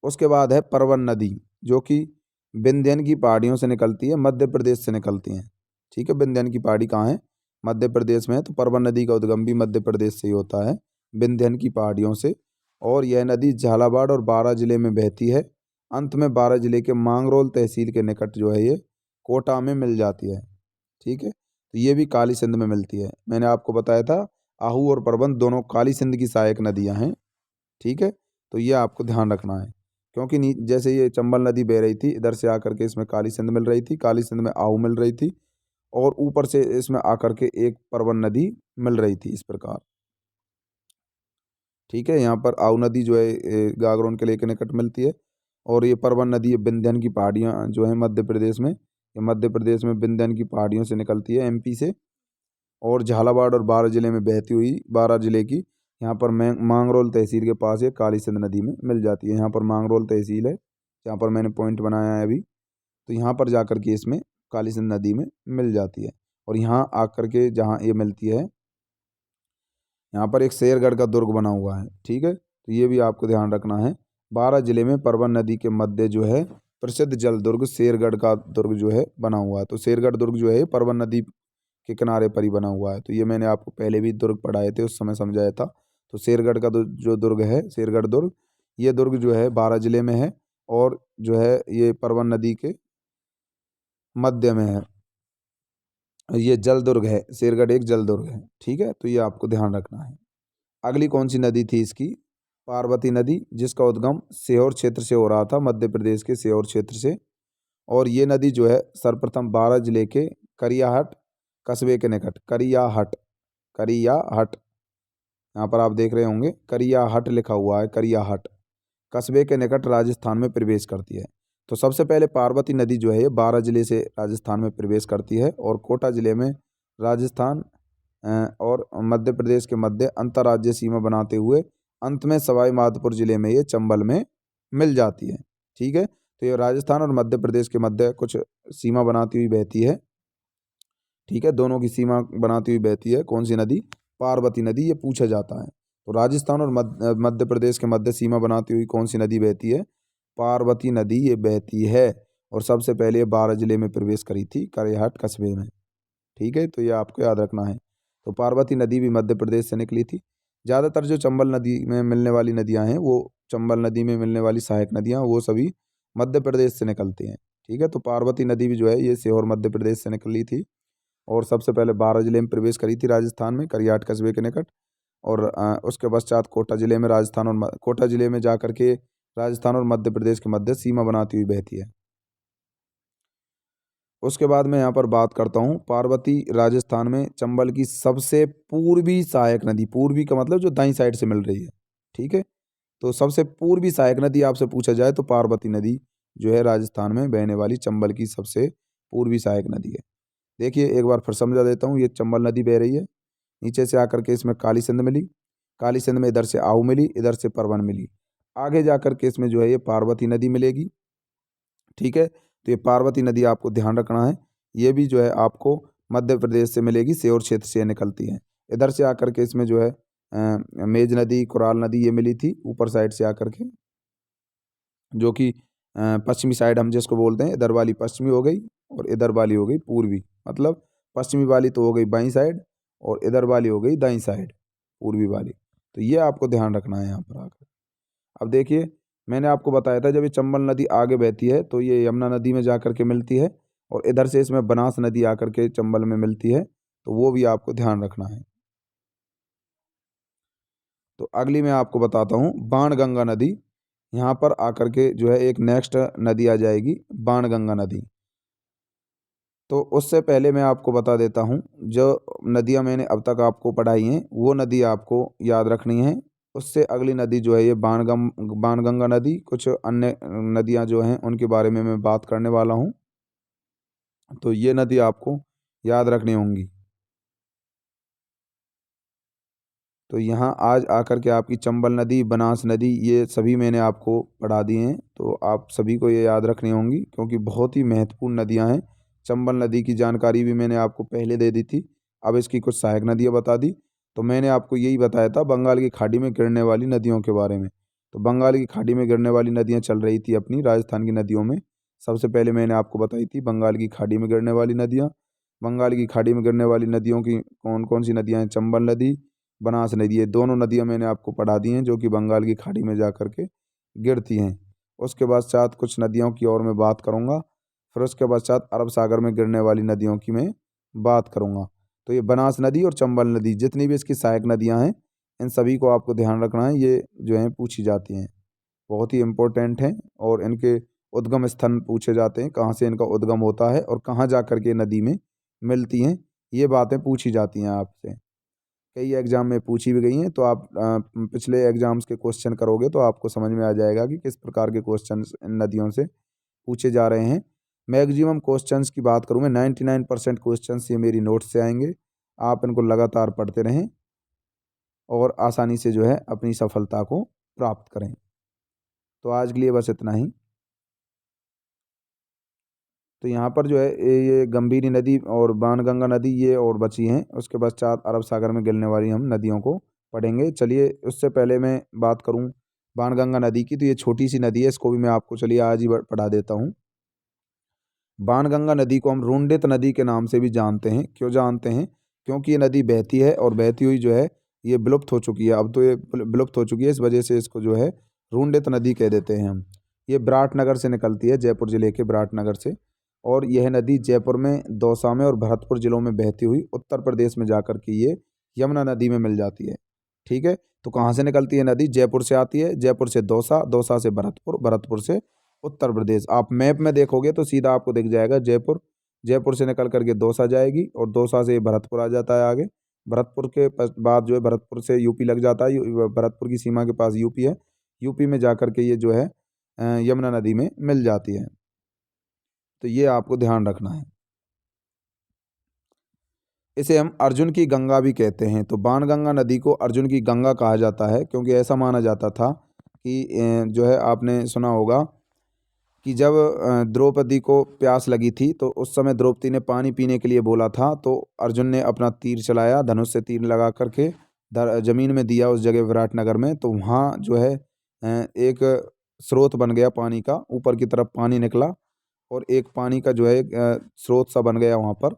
उसके बाद है परवन नदी, जो कि विंध्यन की पहाड़ियों से निकलती है, मध्य प्रदेश से निकलती हैं। ठीक है, विंध्यन की पहाड़ी कहाँ है, मध्य प्रदेश में है। तो परवन नदी का उद्गम भी मध्य प्रदेश से ही होता है, विंध्यन की पहाड़ियों से। और यह नदी झालावाड़ और बारां जिले में बहती है। अंत में बारां जिले के मांगरोल तहसील के निकट जो है ये कोटा में मिल जाती है। ठीक है, तो ये भी काली सिंध में मिलती है। मैंने आपको बताया था आहू और परवन दोनों काली सिंध की सहायक नदियां हैं। ठीक है, तो ये आपको ध्यान रखना है, क्योंकि जैसे ये चंबल नदी बह रही थी, इधर से आकर के इसमें काली सिंध मिल रही थी, काली सिंध में आहू मिल रही थी, और ऊपर से इसमें आकर के एक परवन नदी मिल रही थी, इस प्रकार। ठीक है, यहाँ पर आऊ नदी जो है गागरोन किले के निकट मिलती है, और ये परवन नदी विंध्यन की पहाड़ियाँ जो है मध्य प्रदेश में, ये मध्य प्रदेश में विंध्यन की पहाड़ियों से निकलती है, एमपी से, और झालावाड़ और बारां जिले में बहती हुई, बारां जिले की यहाँ पर मांगरोल तहसील के पास ये काली सिंध नदी में मिल जाती है। यहाँ पर मांगरोल तहसील है, जहाँ पर मैंने पॉइंट बनाया है अभी। तो यहाँ पर जाकर के इसमें काली सिंध नदी में मिल जाती है, और यहाँ आकर के जहाँ ये मिलती है, यहाँ पर एक शेरगढ़ का दुर्ग बना हुआ है। ठीक है, तो ये भी आपको ध्यान रखना है। बारां जिले में परवन नदी के मध्य जो है प्रसिद्ध जल दुर्ग शेरगढ़ का दुर्ग जो है बना हुआ है। तो शेरगढ़ दुर्ग जो है परवन नदी के किनारे पर ही बना हुआ है। तो ये मैंने आपको पहले भी दुर्ग पढ़ाए थे, उस समय समझाया था। तो शेरगढ़ का जो दुर्ग है, शेरगढ़ दुर्ग, ये दुर्ग जो है बारां जिले में है, और जो है ये परवन नदी के मध्य में है। ये जल दुर्ग है, शेरगढ़ एक जल दुर्ग है। ठीक है, तो ये आपको ध्यान रखना है। अगली कौन सी नदी थी इसकी, पार्वती नदी, जिसका उद्गम सीहोर क्षेत्र से हो रहा था, मध्य प्रदेश के सीहोर क्षेत्र से। और ये नदी जो है सर्वप्रथम बारां जिले के करियाहट कस्बे के निकट, करियाहट, करियाहट, यहाँ पर आप देख रहे होंगे करियाहट लिखा हुआ है, करियाहट कस्बे के निकट राजस्थान में प्रवेश करती है। तो सबसे पहले पार्वती नदी जो है ये बारां जिले से राजस्थान में प्रवेश करती है, और कोटा जिले में राजस्थान और मध्य प्रदेश के मध्य अंतर्राज्यीय सीमा बनाते हुए अंत में सवाई माधोपुर जिले में ये चंबल में मिल जाती है। ठीक है, तो ये राजस्थान और मध्य प्रदेश के मध्य कुछ सीमा बनाती हुई बहती है। ठीक है, दोनों की सीमा बनाती हुई बहती है कौन सी नदी, पार्वती नदी, ये पूछा जाता है। तो राजस्थान और मध्य प्रदेश के मध्य सीमा बनाती हुई कौन सी नदी बहती है, पार्वती नदी ये बहती है। और सबसे पहले ये बारां जिले में प्रवेश करी थी, करियाहट कस्बे में। ठीक है, तो ये आपको याद रखना है। तो पार्वती नदी भी मध्य प्रदेश से निकली थी। ज़्यादातर जो चंबल नदी में मिलने वाली नदियाँ हैं, वो चंबल नदी में मिलने वाली सहायक नदियाँ, वो सभी मध्य प्रदेश से निकलती हैं। ठीक है, तो पार्वती नदी भी जो है ये सीहोर मध्य प्रदेश से निकली थी, और सबसे पहले बारां जिले में प्रवेश करी थी राजस्थान में, करियाहट कस्बे के निकट। और उसके पश्चात कोटा जिले में राजस्थान और कोटा जिले में जा करके राजस्थान और मध्य प्रदेश के मध्य सीमा बनाती हुई बहती है। उसके बाद मैं यहाँ पर बात करता हूँ पार्वती राजस्थान में चंबल की सबसे पूर्वी सहायक नदी, पूर्वी का मतलब जो दाईं साइड से मिल रही है। ठीक है, तो सबसे पूर्वी सहायक नदी आपसे पूछा जाए तो पार्वती नदी जो है राजस्थान में बहने वाली चंबल की सबसे पूर्वी सहायक नदी है। देखिए एक बार फिर समझा देता हूँ, ये चंबल नदी बह रही है, नीचे से आकर के इसमें काली सिंध मिली, काली सिंध में इधर से आहू मिली, इधर से परवन मिली, आगे जाकर के इसमें जो है ये पार्वती नदी मिलेगी। ठीक है, तो ये पार्वती नदी आपको ध्यान रखना है, ये भी जो है आपको मध्य प्रदेश से मिलेगी, सीहोर क्षेत्र से निकलती है। इधर से आकर के इसमें जो है मेज नदी, कुराल नदी ये मिली थी ऊपर साइड से आकर के, जो कि पश्चिमी साइड हम जिसको बोलते हैं, इधर वाली पश्चिमी हो गई और इधर वाली हो गई पूर्वी। मतलब पश्चिमी वाली तो हो गई बाईं साइड और इधर वाली हो गई दाईं साइड, पूर्वी वाली। तो ये आपको ध्यान रखना है यहाँ पर आकर। अब देखिए, मैंने आपको बताया था जब ये चंबल नदी आगे बहती है तो ये यमुना नदी में जा कर के मिलती है, और इधर से इसमें बनास नदी आकर के चंबल में मिलती है, तो वो भी आपको ध्यान रखना है। तो अगली मैं आपको बताता हूँ बाणगंगा नदी। यहाँ पर आकर के जो है एक नेक्स्ट नदी आ जाएगी बाणगंगा नदी। तो उससे पहले मैं आपको बता देता हूँ, जो नदियाँ मैंने अब तक आपको पढ़ाई हैं वो नदी आपको याद रखनी है। उससे अगली नदी जो है ये बाणगंगा नदी, कुछ अन्य नदियाँ जो हैं उनके बारे में मैं बात करने वाला हूँ। तो ये नदी आपको याद रखनी होंगी। तो यहाँ आज आकर के आपकी चंबल नदी, बनास नदी, ये सभी मैंने आपको पढ़ा दिए हैं। तो आप सभी को ये याद रखनी होंगी क्योंकि बहुत ही महत्वपूर्ण नदियाँ हैं। चंबल नदी की जानकारी भी मैंने आपको पहले दे दी थी, अब इसकी कुछ सहायक नदियाँ बता दी। तो मैंने आपको यही बताया था बंगाल की खाड़ी में गिरने वाली नदियों के बारे में। तो बंगाल की खाड़ी में गिरने वाली नदियाँ चल रही थी अपनी राजस्थान की नदियों में। सबसे पहले मैंने आपको बताई थी बंगाल की खाड़ी में गिरने वाली नदियाँ। बंगाल की खाड़ी में गिरने वाली नदियों की कौन कौन सी नदियाँ हैं? चंबल नदी, बनास नदी, ये दोनों नदियाँ मैंने आपको पढ़ा दी हैं जो कि बंगाल की खाड़ी में जा कर के गिरती हैं। उसके पश्चात कुछ नदियों की और मैं बात करूँगा, फिर उसके पश्चात अरब सागर में गिरने वाली नदियों की मैं बात करूँगा। तो ये बनास नदी और चंबल नदी जितनी भी इसकी सहायक नदियाँ हैं, इन सभी को आपको ध्यान रखना है। ये जो हैं पूछी जाती हैं, बहुत ही इम्पोर्टेंट हैं, और इनके उद्गम स्थान पूछे जाते हैं, कहाँ से इनका उद्गम होता है और कहाँ जा कर के नदी में मिलती हैं, ये बातें पूछी जाती हैं आपसे। कई एग्जाम में पूछी भी गई हैं। तो आप पिछले एग्जाम्स के क्वेश्चन करोगे तो आपको समझ में आ जाएगा कि किस प्रकार के क्वेश्चन इन नदियों से पूछे जा रहे हैं। मैक्सिमम क्वेश्चंस की बात करूँ मैं, 99% क्वेश्चंस ये मेरी नोट्स से आएंगे। आप इनको लगातार पढ़ते रहें और आसानी से जो है अपनी सफलता को प्राप्त करें। तो आज के लिए बस इतना ही। तो यहाँ पर जो है ये गंभीरी नदी और बाणगंगा नदी ये और बची हैं। उसके पश्चात अरब सागर में गिरने वाली हम नदियों को पढ़ेंगे। चलिए, उससे पहले मैं बात करूँ बाणगंगा नदी की, तो ये छोटी सी नदी है, इसको भी मैं आपको चलिए आज ही पढ़ा देता हूँ। बाणगंगा नदी को हम रुंडित नदी के नाम से भी जानते हैं। क्यों जानते हैं? क्योंकि ये नदी बहती है और बहती हुई जो है ये विलुप्त हो चुकी है। अब तो ये विलुप्त हो चुकी है, इस वजह से इसको जो है रुंडित नदी कह देते हैं हम। ये विराटनगर से निकलती है, जयपुर जिले के विराटनगर से, और यह नदी जयपुर में, दौसा में और भरतपुर जिलों में बहती हुई उत्तर प्रदेश में जाकर के ये यमुना नदी में मिल जाती है। ठीक है, तो कहाँ से निकलती है नदी? जयपुर से आती है, जयपुर से दौसा, दौसा से भरतपुर, भरतपुर से उत्तर प्रदेश। आप मैप में देखोगे तो सीधा आपको दिख जाएगा जयपुर, जयपुर से निकल करके दौसा जाएगी और दौसा से भरतपुर आ जाता है आगे। भरतपुर के बाद जो है भरतपुर से यूपी लग जाता है, भरतपुर की सीमा के पास यूपी है, यूपी में जाकर के ये जो है यमुना नदी में मिल जाती है। तो ये आपको ध्यान रखना है। इसे हम अर्जुन की गंगा भी कहते हैं। तो बाणगंगा नदी को अर्जुन की गंगा कहा जाता है क्योंकि ऐसा माना जाता था कि जो है आपने सुना होगा कि जब द्रौपदी को प्यास लगी थी तो उस समय द्रौपदी ने पानी पीने के लिए बोला था, तो अर्जुन ने अपना तीर चलाया, धनुष से तीर लगा करके जमीन में दिया उस जगह विराटनगर में। तो वहाँ जो है एक स्रोत बन गया पानी का, ऊपर की तरफ पानी निकला और एक पानी का जो है स्रोत सा बन गया वहाँ पर।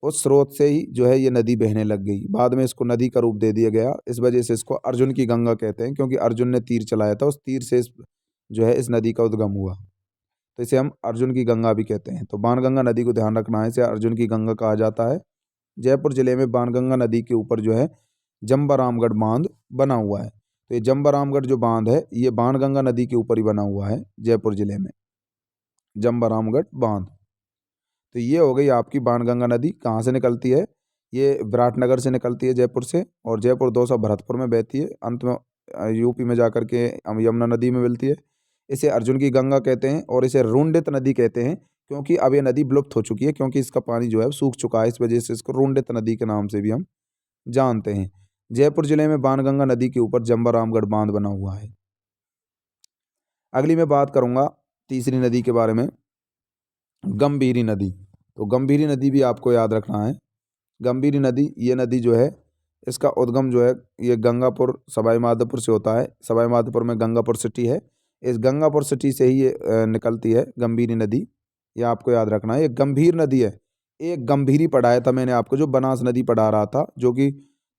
उस स्रोत से ही जो है ये नदी बहने लग गई। बाद में इसको नदी का रूप दे दिया गया, इस वजह से इसको अर्जुन की गंगा कहते हैं क्योंकि अर्जुन ने तीर चलाया था, उस तीर से जो है इस नदी का उद्गम हुआ। तो इसे हम अर्जुन की गंगा भी कहते हैं। तो बाणगंगा नदी को ध्यान रखना है, इसे अर्जुन की गंगा कहा जाता है। जयपुर जिले में बाणगंगा नदी के ऊपर जो है जम्बारामगढ़ बांध बना हुआ है। तो ये जम्बारामगढ़ जो बांध है ये बाणगंगा नदी के ऊपर ही बना हुआ है जयपुर जिले में, जम्बारामगढ़ बांध। तो ये हो गई आपकी बाणगंगा नदी। कहाँ से निकलती है? ये विराटनगर से निकलती है, जयपुर से, और जयपुर दौसा भरतपुर में बहती है, अंत में यूपी में जाकर के यमुना नदी में मिलती है। इसे अर्जुन की गंगा कहते हैं और इसे रुंडित नदी कहते हैं क्योंकि अब ये नदी विलुप्त हो चुकी है, क्योंकि इसका पानी जो है सूख चुका है, इस वजह से इसको रुंडित नदी के नाम से भी हम जानते हैं। जयपुर जिले में बाणगंगा नदी के ऊपर जम्बारामगढ़ बांध बना हुआ है। अगली मैं बात करूंगा तीसरी नदी के बारे में, गंभीरी नदी। तो गंभीरी नदी भी आपको याद रखना है। गंभीरी नदी, ये नदी जो है इसका उद्गम जो है ये गंगापुर सवाई माधोपुर से होता है। सवाई माधोपुर में गंगापुर सिटी है। इस गंगापुर सिटी से ही ये निकलती है गंभीरी नदी। ये आपको याद रखना है। ये गंभीर नदी है। एक गंभीरी पढ़ाया था मैंने आपको, जो बनास नदी पढ़ा रहा था, जो कि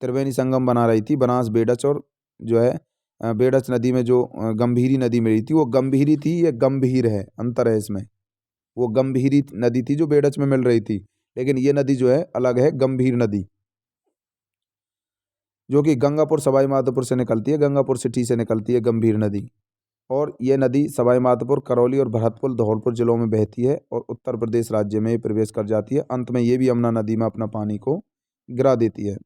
त्रिवेणी संगम बना रही थी बनास बेडच, और जो है बेडच नदी में जो गंभीरी नदी मिली थी वो गंभीरी थी, ये गंभीर है, अंतर है इसमें। वो गंभीरी नदी थी जो बेडच में मिल रही थी, लेकिन ये नदी जो है अलग है, गंभीर नदी, जो कि गंगापुर सवाई माधोपुर से निकलती है, गंगापुर सिटी से निकलती है गंभीर नदी। और ये नदी सवाई माधोपुर, करौली और भरतपुर, धौलपुर जिलों में बहती है और उत्तर प्रदेश राज्य में प्रवेश कर जाती है। अंत में ये भी यमुना नदी में अपना पानी को गिरा देती है।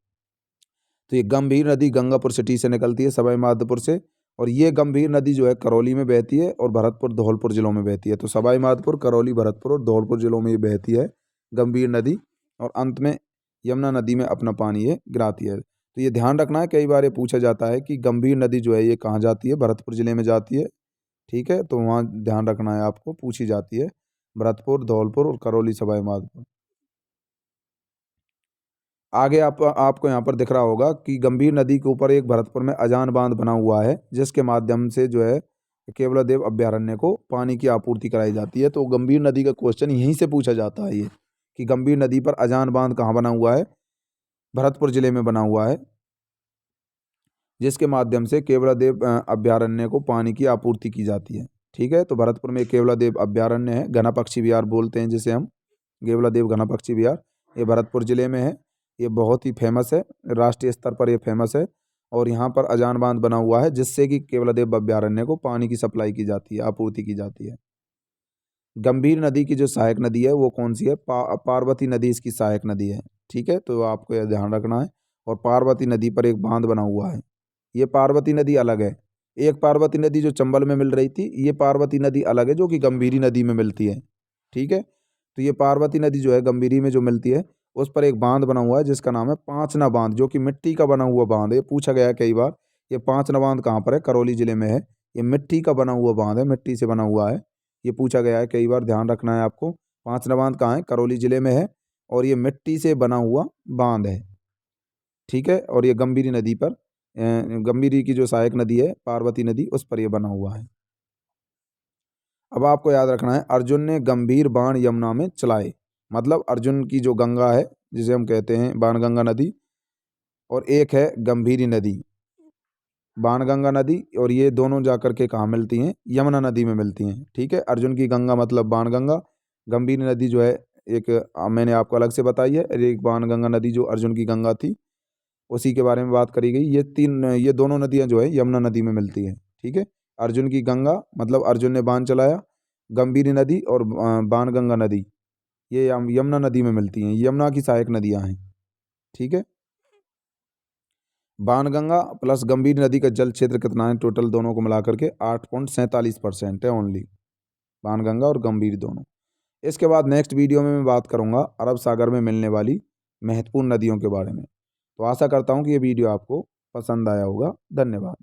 तो ये गंभीर नदी गंगापुर सिटी से निकलती है, सवाई माधोपुर से, और ये गंभीर नदी जो है करौली में बहती है और भरतपुर धौलपुर जिलों में बहती है। तो सवाई माधोपुर, करौली, भरतपुर और धौलपुर जिलों में ये बहती है गंभीर नदी, और अंत में यमुना नदी में अपना पानी ये गिराती है। तो ये ध्यान रखना है, कई बार ये पूछा जाता है कि गंभीर नदी जो है ये कहाँ जाती है, भरतपुर जिले में जाती है। ठीक है, तो वहाँ ध्यान रखना है आपको, पूछी जाती है भरतपुर, धौलपुर और करौली, सवाई माधोपुर। आगे आपको यहाँ पर दिख रहा होगा कि गंभीर नदी के ऊपर एक भरतपुर में अजान बांध बना हुआ है, जिसके माध्यम से जो है केवलादेव अभयारण्य को पानी की आपूर्ति कराई जाती है। तो गंभीर नदी का क्वेश्चन यहीं से पूछा जाता है, ये कि गंभीर नदी पर अजान बांध कहाँ बना हुआ है, भरतपुर जिले में बना हुआ है, जिसके माध्यम से केवलादेव अभयारण्य को पानी की आपूर्ति की जाती है। ठीक है, तो भरतपुर में केवलादेव अभयारण्य है, घना पक्षी विहार बोलते हैं जिसे हम, केवलादेव घना पक्षी विहार, ये भरतपुर जिले में है। ये बहुत ही फेमस है, राष्ट्रीय स्तर पर ये फेमस है, और यहाँ पर अजान बांध बना हुआ है, जिससे कि केवलादेव अभयारण्य को पानी की सप्लाई की जाती है, आपूर्ति की जाती है। गंभीर नदी की जो सहायक नदी है वो कौन सी है, पार्वती नदी इसकी सहायक नदी है। ठीक है, तो आपको यह ध्यान रखना है। और पार्वती नदी पर एक बांध बना हुआ है। ये पार्वती नदी अलग है, एक पार्वती नदी जो चंबल में मिल रही थी, ये पार्वती नदी अलग है जो कि गंभीरी नदी में मिलती है। ठीक है, तो ये पार्वती नदी जो है गंभीरी में जो मिलती है, उस पर एक बांध बना हुआ है जिसका नाम है पांचना बांध, जो कि मिट्टी का बना हुआ बांध है। पूछा गया है कई बार, ये पांचना बांध कहाँ पर है, करौली जिले में है। ये मिट्टी का बना हुआ बांध है, मिट्टी से बना हुआ है, ये पूछा गया है कई बार, ध्यान रखना है आपको। पांचना बांध कहाँ है, करौली जिले में है, और ये मिट्टी से बना हुआ बांध है। ठीक है, और ये गंभीरी नदी पर, गंभीरी की जो सहायक नदी है पार्वती नदी, उस पर यह बना हुआ है। अब आपको याद रखना है, अर्जुन ने गंभीर बाण यमुना में चलाए, मतलब अर्जुन की जो गंगा है जिसे हम कहते हैं बाणगंगा नदी, और एक है गंभीरी नदी, बाणगंगा नदी, और ये दोनों जाकर के कहाँ मिलती हैं, यमुना नदी में मिलती हैं। ठीक है, अर्जुन की गंगा मतलब बाणगंगा, गंभीरी नदी जो है एक मैंने आपको अलग से बताई है, एक बाणगंगा नदी जो अर्जुन की गंगा थी, उसी के बारे में बात करी गई। ये दोनों नदियाँ जो है यमुना नदी में मिलती हैं। ठीक है, अर्जुन की गंगा मतलब अर्जुन ने बाण चलाया, गंभीरी नदी और बाणगंगा नदी ये यमुना नदी में मिलती हैं, यमुना की सहायक नदियाँ हैं। ठीक है, बाणगंगा प्लस गंभीर नदी का जल क्षेत्र कितना है टोटल, दोनों को मिलाकर के 8.47% है ओनली, बाणगंगा और गंभीर दोनों। इसके बाद नेक्स्ट वीडियो में मैं बात करूंगा अरब सागर में मिलने वाली महत्वपूर्ण नदियों के बारे में। तो आशा करता हूं कि ये वीडियो आपको पसंद आया होगा। धन्यवाद।